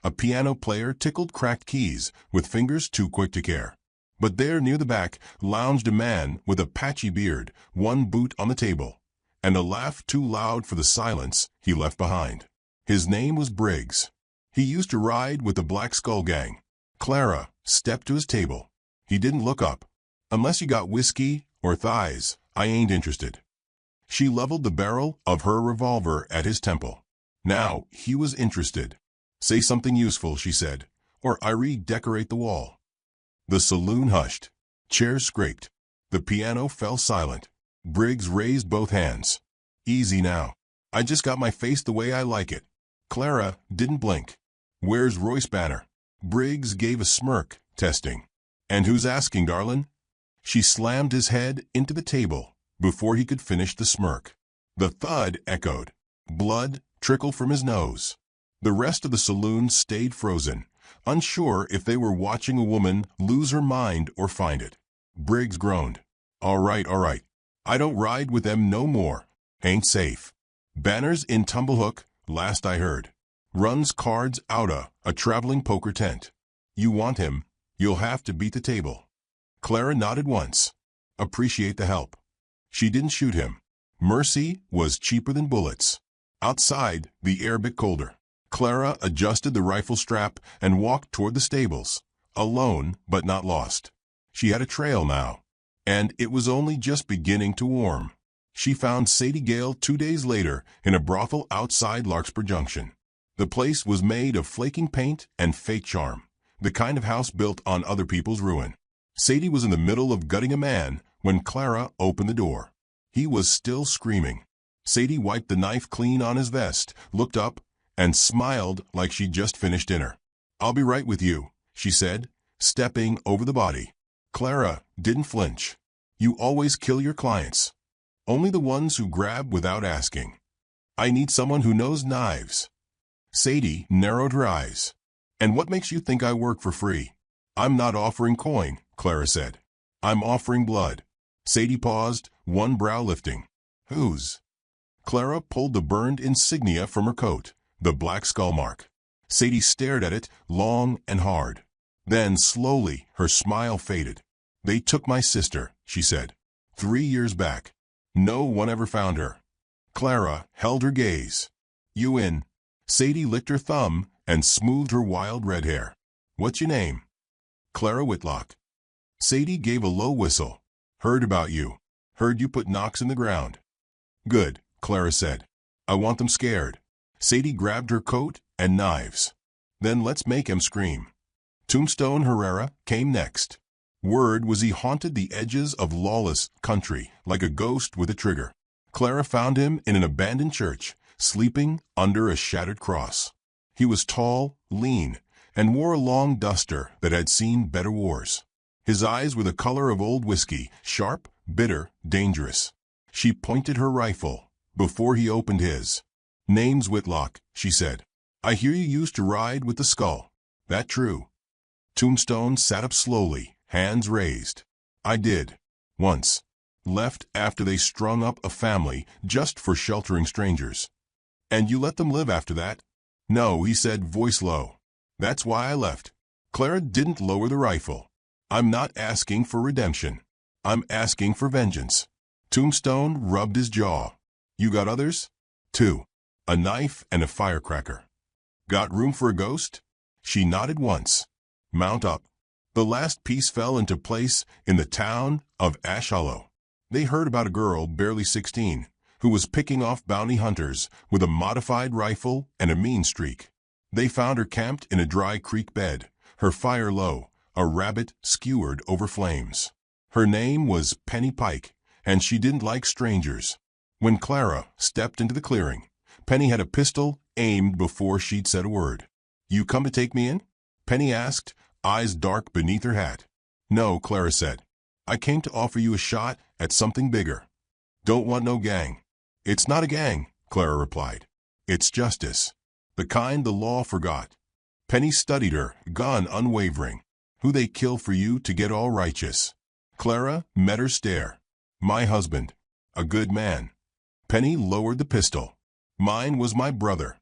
A piano player tickled cracked keys with fingers too quick to care. But there near the back lounged a man with a patchy beard, one boot on the table, and a laugh too loud for the silence he left behind. His name was Briggs. He used to ride with the Black Skull Gang. Clara stepped to his table. He didn't look up. Unless you got whiskey or thighs, I ain't interested. She leveled the barrel of her revolver at his temple. Now he was interested. Say something useful, she said, or I redecorate the wall. The saloon hushed. Chairs scraped. The piano fell silent. Briggs raised both hands. Easy now. I just got my face the way I like it. Clara didn't blink. Where's Royce Banner? Briggs gave a smirk, testing. And who's asking, darlin'? She slammed his head into the table before he could finish the smirk. The thud echoed. Blood trickled from his nose. The rest of the saloon stayed frozen, unsure if they were watching a woman lose her mind or find it. Briggs groaned. All right. I don't ride with them no more. Ain't safe. Banner's in Tumblehook, last I heard. Runs cards outta a traveling poker tent. You want him, you'll have to beat the table. Clara nodded once. Appreciate the help. She didn't shoot him. Mercy was cheaper than bullets. Outside, the air bit colder. Clara adjusted the rifle strap and walked toward the stables, alone but not lost. She had a trail now, and it was only just beginning to warm. She found Sadie Gale 2 days later in a brothel outside Larkspur Junction. The place was made of flaking paint and fake charm, the kind of house built on other people's ruin. Sadie was in the middle of gutting a man when Clara opened the door. He was still screaming. Sadie wiped the knife clean on his vest, looked up, and smiled like she'd just finished dinner. I'll be right with you, she said, stepping over the body. Clara didn't flinch. You always kill your clients. Only the ones who grab without asking. I need someone who knows knives. Sadie narrowed her eyes. And what makes you think I work for free? I'm not offering coin, Clara said. I'm offering blood. Sadie paused, one brow lifting. Whose? Clara pulled the burned insignia from her coat, the black skull mark. Sadie stared at it long and hard. Then, slowly, her smile faded. They took my sister, she said. 3 years back. No one ever found her. Clara held her gaze. You in? Sadie licked her thumb and smoothed her wild red hair. What's your name? Clara Whitlock. Sadie gave a low whistle. Heard about you. Heard you put knocks in the ground. Good, Clara said. I want them scared. Sadie grabbed her coat and knives. Then let's make him scream. Tombstone Herrera came next. Word was he haunted the edges of lawless country like a ghost with a trigger. Clara found him in an abandoned church, sleeping under a shattered cross. He was tall, lean, and wore a long duster that had seen better wars. His eyes were the color of old whiskey, sharp, bitter, dangerous. She pointed her rifle before he opened his. Name's Whitlock, she said. I hear you used to ride with the skull. That true? Tombstone sat up slowly, hands raised. I did. Once. Left after they strung up a family just for sheltering strangers. And you let them live after that? No, he said, voice low. That's why I left. Clara didn't lower the rifle. I'm not asking for redemption. I'm asking for vengeance. Tombstone rubbed his jaw. You got others? 2. A knife and a firecracker. Got room for a ghost? She nodded once. Mount up. The last piece fell into place in the town of Ash Hollow. They heard about a girl, barely 16, who was picking off bounty hunters with a modified rifle and a mean streak. They found her camped in a dry creek bed, her fire low, a rabbit skewered over flames. Her name was Penny Pike, and she didn't like strangers. When Clara stepped into the clearing, Penny had a pistol aimed before she'd said a word. "You come to take me in?" Penny asked, eyes dark beneath her hat. "No," Clara said. "I came to offer you a shot at something bigger." "Don't want no gang." "It's not a gang," Clara replied. "It's justice. The kind the law forgot." Penny studied her, gun unwavering. "Who they kill for you to get all righteous?" Clara met her stare. "My husband. A good man." Penny lowered the pistol. "Mine was my brother."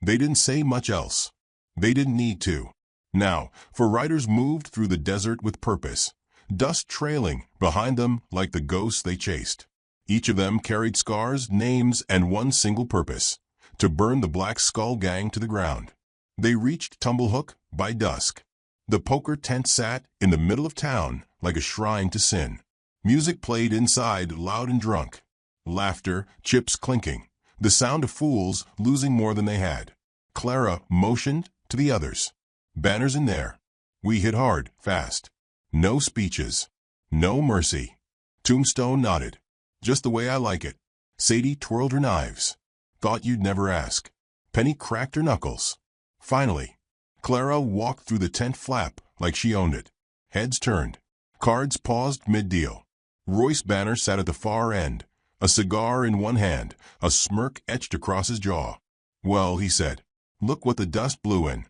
They didn't say much else. They didn't need to. Now, for riders moved through the desert with purpose, dust trailing behind them like the ghosts they chased. Each of them carried scars, names, and one single purpose: to burn the Black Skull Gang to the ground. They reached Tumblehook by dusk. The poker tent sat in the middle of town like a shrine to sin. Music played inside, loud and drunk. Laughter, chips clinking, the sound of fools losing more than they had. Clara motioned to the others. "Banners in there. We hit hard, fast. No speeches. No mercy." Tombstone nodded. "Just the way I like it." Sadie twirled her knives. "Thought you'd never ask." Penny cracked her knuckles. Finally, Clara walked through the tent flap like she owned it. Heads turned. Cards paused mid-deal. Royce Banner sat at the far end, a cigar in one hand, a smirk etched across his jaw. "Well," he said, "look what the dust blew in."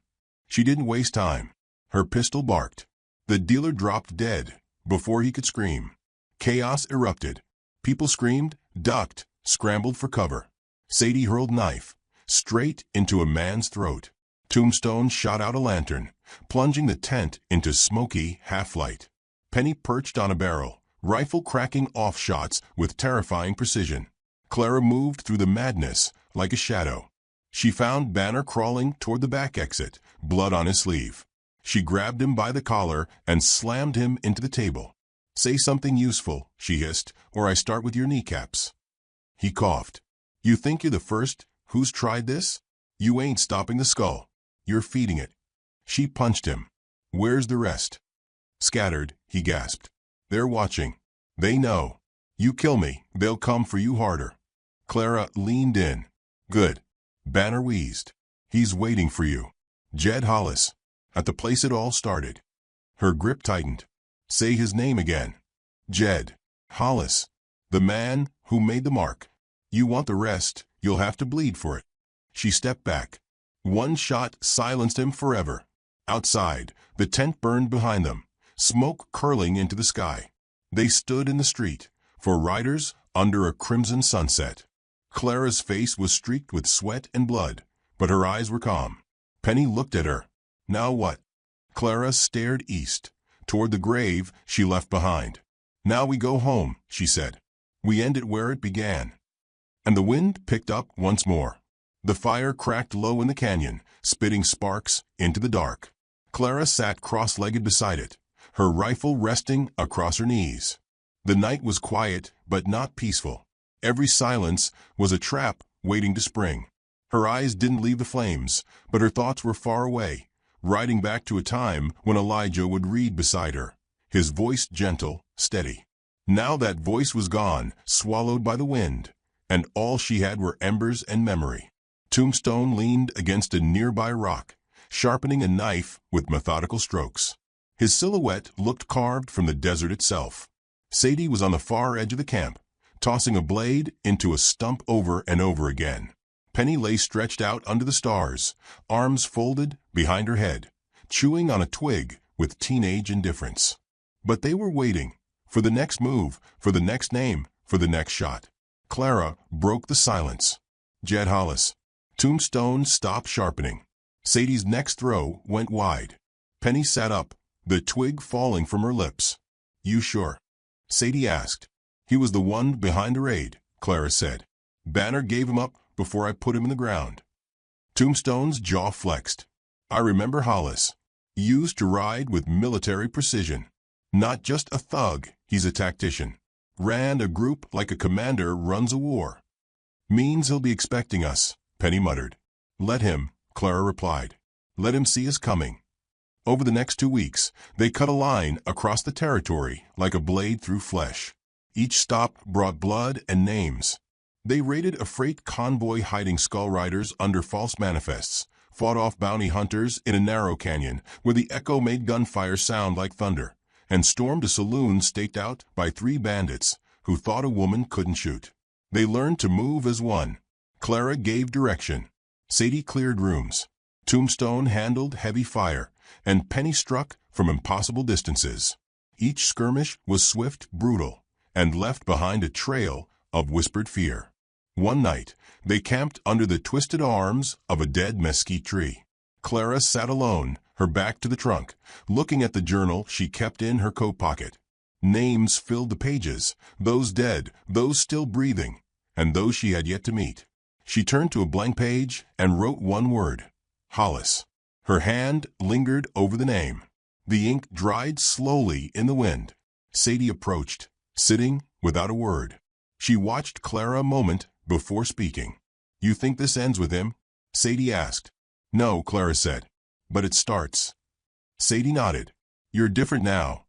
She didn't waste time. Her pistol barked. The dealer dropped dead before he could scream. Chaos erupted. People screamed, ducked, scrambled for cover. Sadie hurled knife straight into a man's throat. Tombstone shot out a lantern, plunging the tent into smoky half-light. Penny perched on a barrel, rifle cracking off shots with terrifying precision. Clara moved through the madness like a shadow. She found Banner crawling toward the back exit, blood on his sleeve. She grabbed him by the collar and slammed him into the table. "Say something useful," she hissed, "or I start with your kneecaps." He coughed. "You think you're the first who's tried this? You ain't stopping the skull. You're feeding it." She punched him. "Where's the rest?" "Scattered," he gasped. "They're watching. They know. You kill me, they'll come for you harder." Clara leaned in. "Good." Banner wheezed. "He's waiting for you. Jed Hollis. At the place it all started." Her grip tightened. "Say his name again." "Jed Hollis. The man who made the mark. You want the rest, you'll have to bleed for it." She stepped back. One shot silenced him forever. Outside, the tent burned behind them, smoke curling into the sky. They stood in the street, for riders under a crimson sunset. Clara's face was streaked with sweat and blood, but her eyes were calm. Penny looked at her. "Now what?" Clara stared east, toward the grave she left behind. "Now we go home," she said. "We end it where it began." And the wind picked up once more. The fire cracked low in the canyon, spitting sparks into the dark. Clara sat cross-legged beside it, her rifle resting across her knees. The night was quiet, but not peaceful. Every silence was a trap waiting to spring. Her eyes didn't leave the flames, but her thoughts were far away, riding back to a time when Elijah would read beside her, his voice gentle, steady. Now that voice was gone, swallowed by the wind, and all she had were embers and memory. Tombstone leaned against a nearby rock, sharpening a knife with methodical strokes. His silhouette looked carved from the desert itself. Sadie was on the far edge of the camp, tossing a blade into a stump over and over again. Penny lay stretched out under the stars, arms folded behind her head, chewing on a twig with teenage indifference. But they were waiting for the next move, for the next name, for the next shot. Clara broke the silence. "Jed Hollis." Tombstone stopped sharpening. Sadie's next throw went wide. Penny sat up, the twig falling from her lips. "You sure?" Sadie asked. "He was the one behind the raid," Clara said. "Banner gave him up before I put him in the ground." Tombstone's jaw flexed. "I remember Hollis. Used to ride with military precision. Not just a thug, he's a tactician. Ran a group like a commander runs a war." "Means he'll be expecting us," Penny muttered. "Let him," Clara replied. Let him see us coming. Over the next 2 weeks, they cut a line across the territory like a blade through flesh. Each stop brought blood and names. They raided a freight convoy hiding skull riders under false manifests, fought off bounty hunters in a narrow canyon where the echo made gunfire sound like thunder, and stormed a saloon staked out by 3 bandits who thought a woman couldn't shoot. They learned to move as one. Clara gave direction. Sadie cleared rooms. Tombstone handled heavy fire, and Penny struck from impossible distances. Each skirmish was swift, brutal, and left behind a trail of whispered fear. One night, they camped under the twisted arms of a dead mesquite tree. Clara sat alone, her back to the trunk, looking at the journal she kept in her coat pocket. Names filled the pages, those dead, those still breathing, and those she had yet to meet. She turned to a blank page and wrote one word: Hollis. Her hand lingered over the name. The ink dried slowly in the wind. Sadie approached, sitting without a word. She watched Clara a moment before speaking. You think this ends with him? Sadie asked. No, Clara said. But it starts. Sadie nodded. You're different now.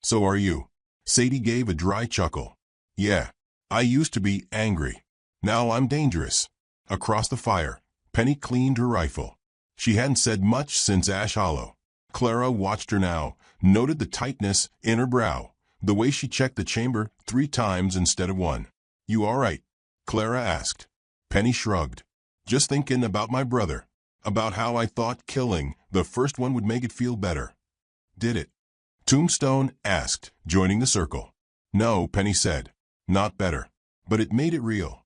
So are you. Sadie gave a dry chuckle. Yeah, I used to be angry. Now I'm dangerous. Across the fire, Penny cleaned her rifle. She hadn't said much since Ash Hollow. Clara watched her now, noted the tightness in her brow, the way she checked the chamber 3 times instead of 1. You all right? Clara asked. Penny shrugged. Just thinking about my brother, about how I thought killing the first one would make it feel better. Did it? Tombstone asked, joining the circle. No, Penny said. Not better. But it made it real.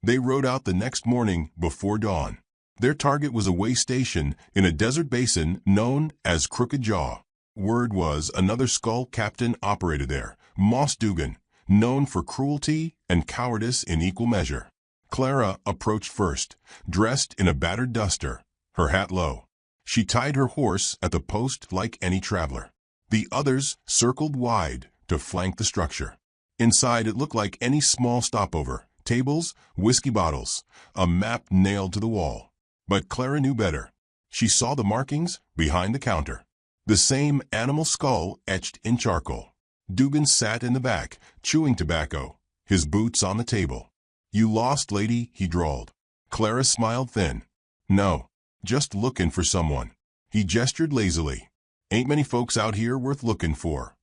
They rode out the next morning before dawn. Their target was a way station in a desert basin known as Crooked Jaw. Word was another skull captain operated there, Moss Dugan, known for cruelty and cowardice in equal measure. Clara approached first, dressed in a battered duster, her hat low. She tied her horse at the post like any traveler. The others circled wide to flank the structure. Inside it looked like any small stopover, tables, whiskey bottles, a map nailed to the wall. But Clara knew better. She saw the markings behind the counter. The same animal skull etched in charcoal. Dugan sat in the back, chewing tobacco, his boots on the table. You lost, lady, he drawled. Clara smiled thin. No, just looking for someone. He gestured lazily. Ain't many folks out here worth looking for.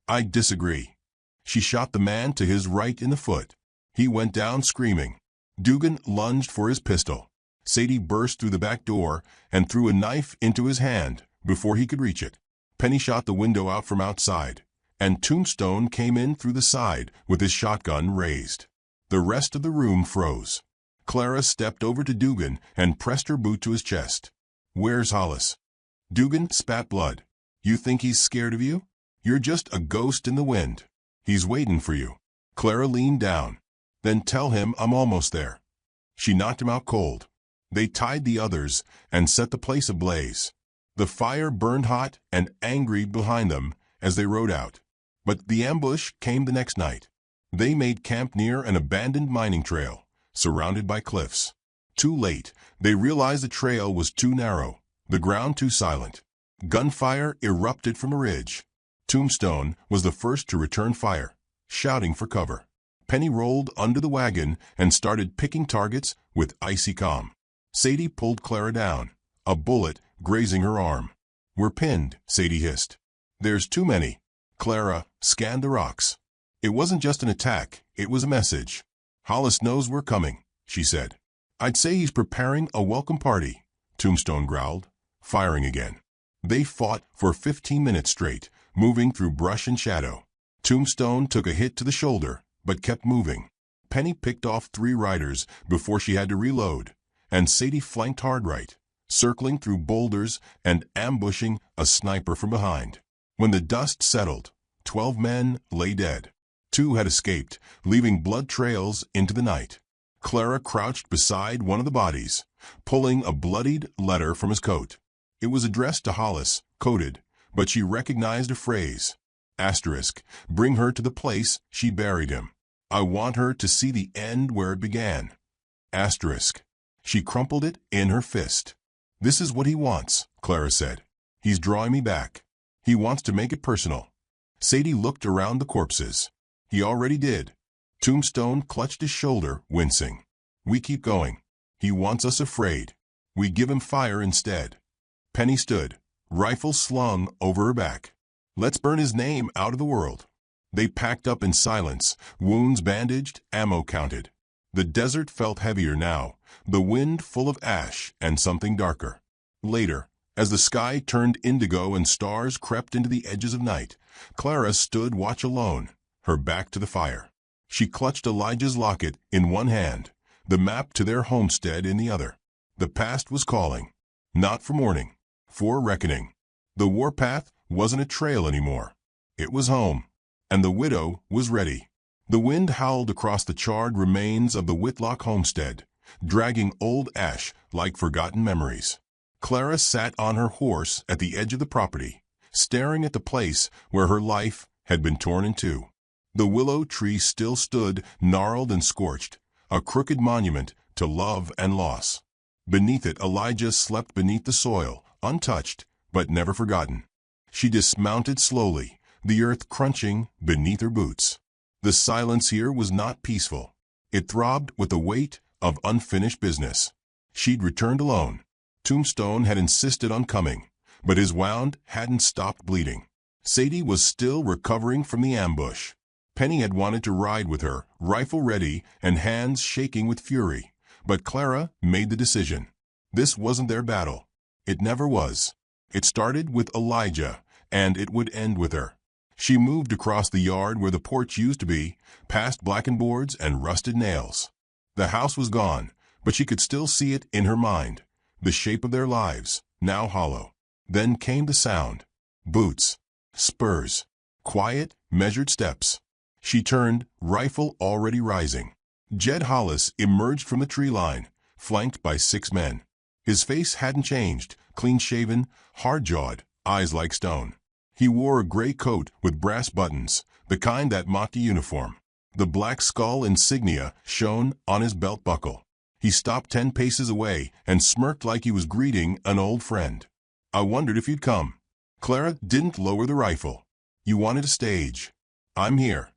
I disagree. She shot the man to his right in the foot. He went down screaming. Dugan lunged for his pistol. Sadie burst through the back door and threw a knife into his hand before he could reach it. Penny shot the window out from outside, and Tombstone came in through the side with his shotgun raised. The rest of the room froze. Clara stepped over to Dugan and pressed her boot to his chest. Where's Hollis? Dugan spat blood. You think he's scared of you? You're just a ghost in the wind. He's waiting for you. Clara leaned down. Then tell him I'm almost there. She knocked him out cold. They tied the others and set the place ablaze. The fire burned hot and angry behind them as they rode out. But the ambush came the next night. They made camp near an abandoned mining trail, surrounded by cliffs. Too late, they realized the trail was too narrow, the ground too silent. Gunfire erupted from a ridge. Tombstone was the first to return fire, shouting for cover. Penny rolled under the wagon and started picking targets with icy calm. Sadie pulled Clara down, a bullet grazing her arm. We're pinned, Sadie hissed. There's too many. Clara scanned the rocks. It wasn't just an attack, it was a message. Hollis knows we're coming, she said. I'd say he's preparing a welcome party, Tombstone growled, firing again. They fought for 15 minutes straight, moving through brush and shadow. Tombstone took a hit to the shoulder, but kept moving. Penny picked off 3 riders before she had to reload, and Sadie flanked hard right, circling through boulders and ambushing a sniper from behind. When the dust settled, 12 men lay dead. 2 had escaped, leaving blood trails into the night. Clara crouched beside one of the bodies, pulling a bloodied letter from his coat. It was addressed to Hollis, coded, but she recognized a phrase. Asterisk, bring her to the place she buried him. I want her to see the end where it began. Asterisk. She crumpled it in her fist. "This is what he wants," Clara said. "He's drawing me back. He wants to make it personal." Sadie looked around the corpses. He already did. Tombstone clutched his shoulder, wincing. "We keep going. He wants us afraid. We give him fire instead." Penny stood, rifle slung over her back. "Let's burn his name out of the world." They packed up in silence, wounds bandaged, ammo counted. The desert felt heavier now, the wind full of ash and something darker. Later, as the sky turned indigo and stars crept into the edges of night, Clara stood watch alone, her back to the fire. She clutched Elijah's locket in one hand, the map to their homestead in the other. The past was calling. Not for mourning, for reckoning. The warpath wasn't a trail anymore. It was home. And the widow was ready. The wind howled across the charred remains of the Whitlock homestead, dragging old ash like forgotten memories. Clara sat on her horse at the edge of the property, staring at the place where her life had been torn in two. The willow tree still stood, gnarled and scorched, a crooked monument to love and loss. Beneath it, Elijah slept beneath the soil, untouched, but never forgotten. She dismounted slowly, the earth crunching beneath her boots. The silence here was not peaceful. It throbbed with the weight of unfinished business. She'd returned alone. Tombstone had insisted on coming, but his wound hadn't stopped bleeding. Sadie was still recovering from the ambush. Penny had wanted to ride with her, rifle ready and hands shaking with fury, but Clara made the decision. This wasn't their battle. It never was. It started with Elijah, and it would end with her. She moved across the yard where the porch used to be, past blackened boards and rusted nails. The house was gone, but she could still see it in her mind, the shape of their lives, now hollow. Then came the sound. Boots. Spurs. Quiet, measured steps. She turned, rifle already rising. Jed Hollis emerged from the tree line, flanked by 6 men. His face hadn't changed, clean-shaven, hard-jawed, eyes like stone. He wore a gray coat with brass buttons, the kind that mocked a uniform. The black skull insignia shone on his belt buckle. He stopped 10 paces away and smirked like he was greeting an old friend. "I wondered if you'd come." Clara didn't lower the rifle. "You wanted a stage. I'm here."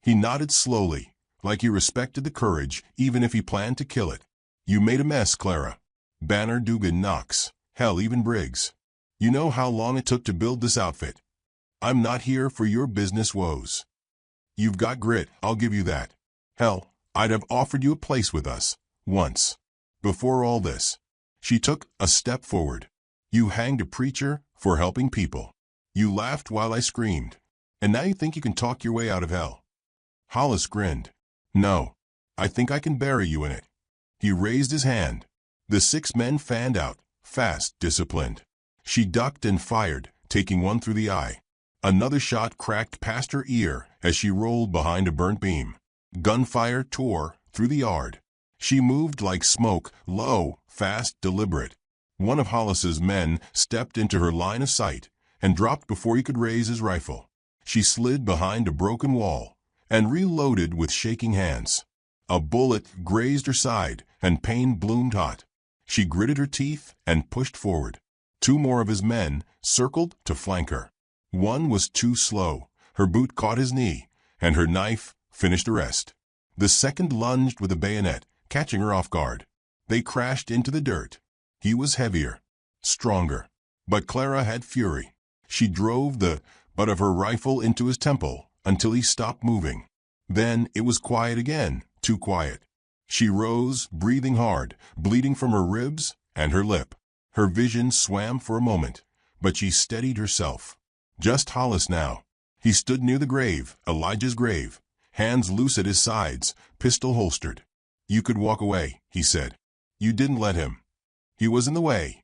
He nodded slowly, like he respected the courage, even if he planned to kill it. "You made a mess, Clara. Banner, Dugan, Knox, hell, even Briggs. You know how long it took to build this outfit. I'm not here for your business woes. You've got grit, I'll give you that. Hell, I'd have offered you a place with us, once. Before all this." She took a step forward. "You hanged a preacher for helping people. You laughed while I screamed. And now you think you can talk your way out of hell." Hollis grinned. "No, I think I can bury you in it." He raised his hand. The 6 men fanned out, fast, disciplined. She ducked and fired, taking one through the eye. Another shot cracked past her ear as she rolled behind a burnt beam. Gunfire tore through the yard. She moved like smoke, low, fast, deliberate. One of Hollis's men stepped into her line of sight and dropped before he could raise his rifle. She slid behind a broken wall and reloaded with shaking hands. A bullet grazed her side and pain bloomed hot. She gritted her teeth and pushed forward. 2 more of his men circled to flank her. One was too slow. Her boot caught his knee, and her knife finished the rest. The second lunged with a bayonet, catching her off guard. They crashed into the dirt. He was heavier, stronger. But Clara had fury. She drove the butt of her rifle into his temple until he stopped moving. Then it was quiet again, too quiet. She rose, breathing hard, bleeding from her ribs and her lip. Her vision swam for a moment, but she steadied herself. Just Hollis now. He stood near the grave, Elijah's grave, hands loose at his sides, pistol holstered. "You could walk away," he said. "You didn't let him. He was in the way.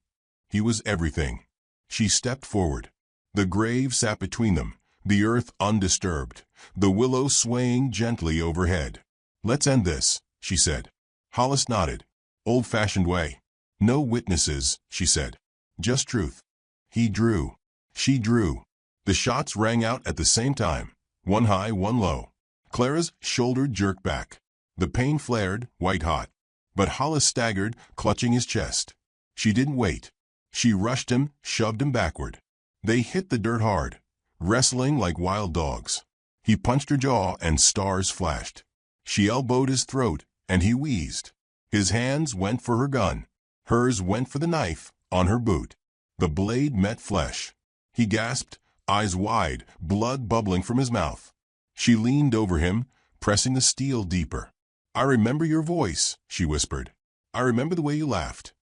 He was everything." She stepped forward. The grave sat between them, the earth undisturbed, the willow swaying gently overhead. "Let's end this," she said. Hollis nodded. "Old-fashioned way. No witnesses," she said. "Just truth." He drew. She drew. The shots rang out at the same time, one high, one low. Clara's shoulder jerked back. The pain flared, white-hot. But Hollis staggered, clutching his chest. She didn't wait. She rushed him, shoved him backward. They hit the dirt hard, wrestling like wild dogs. He punched her jaw and stars flashed. She elbowed his throat and he wheezed. His hands went for her gun. Hers went for the knife on her boot. The blade met flesh. He gasped, eyes wide, blood bubbling from his mouth. She leaned over him, pressing the steel deeper. "I remember your voice," she whispered. "I remember the way you laughed."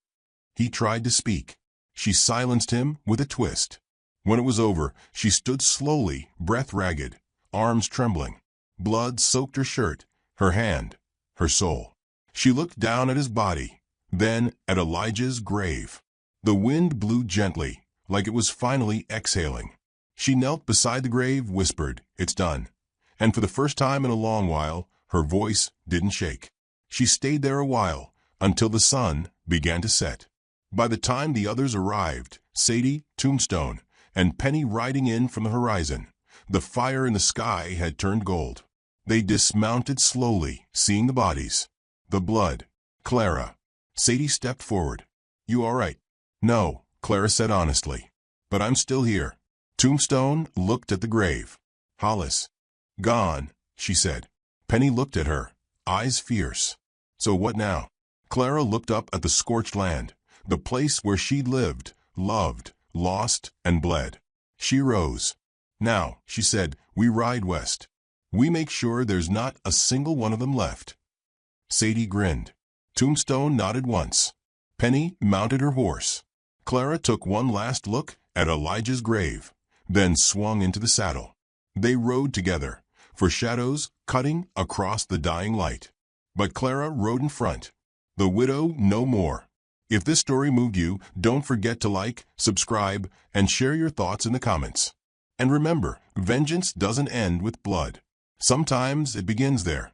He tried to speak. She silenced him with a twist. When it was over, she stood slowly, breath ragged, arms trembling. Blood soaked her shirt, her hand, her soul. She looked down at his body, then at Elijah's grave. The wind blew gently, like it was finally exhaling. She knelt beside the grave, whispered, "It's done." And for the first time in a long while, her voice didn't shake. She stayed there a while, until the sun began to set. By the time the others arrived, Sadie, Tombstone, and Penny riding in from the horizon, the fire in the sky had turned gold. They dismounted slowly, seeing the bodies. The blood. "Clara." Sadie stepped forward. "You all right?" "No," Clara said honestly. "But I'm still here." Tombstone looked at the grave. "Hollis." "Gone," she said. Penny looked at her, eyes fierce. "So what now?" Clara looked up at the scorched land, the place where she'd lived, loved, lost, and bled. She rose. "Now," she said, "we ride west. We make sure there's not a single one of them left." Sadie grinned. Tombstone nodded once. Penny mounted her horse. Clara took one last look at Elijah's grave, then swung into the saddle. They rode together, for shadows cutting across the dying light. But Clara rode in front. The widow no more. If this story moved you, don't forget to like, subscribe, and share your thoughts in the comments. And remember, vengeance doesn't end with blood. Sometimes it begins there.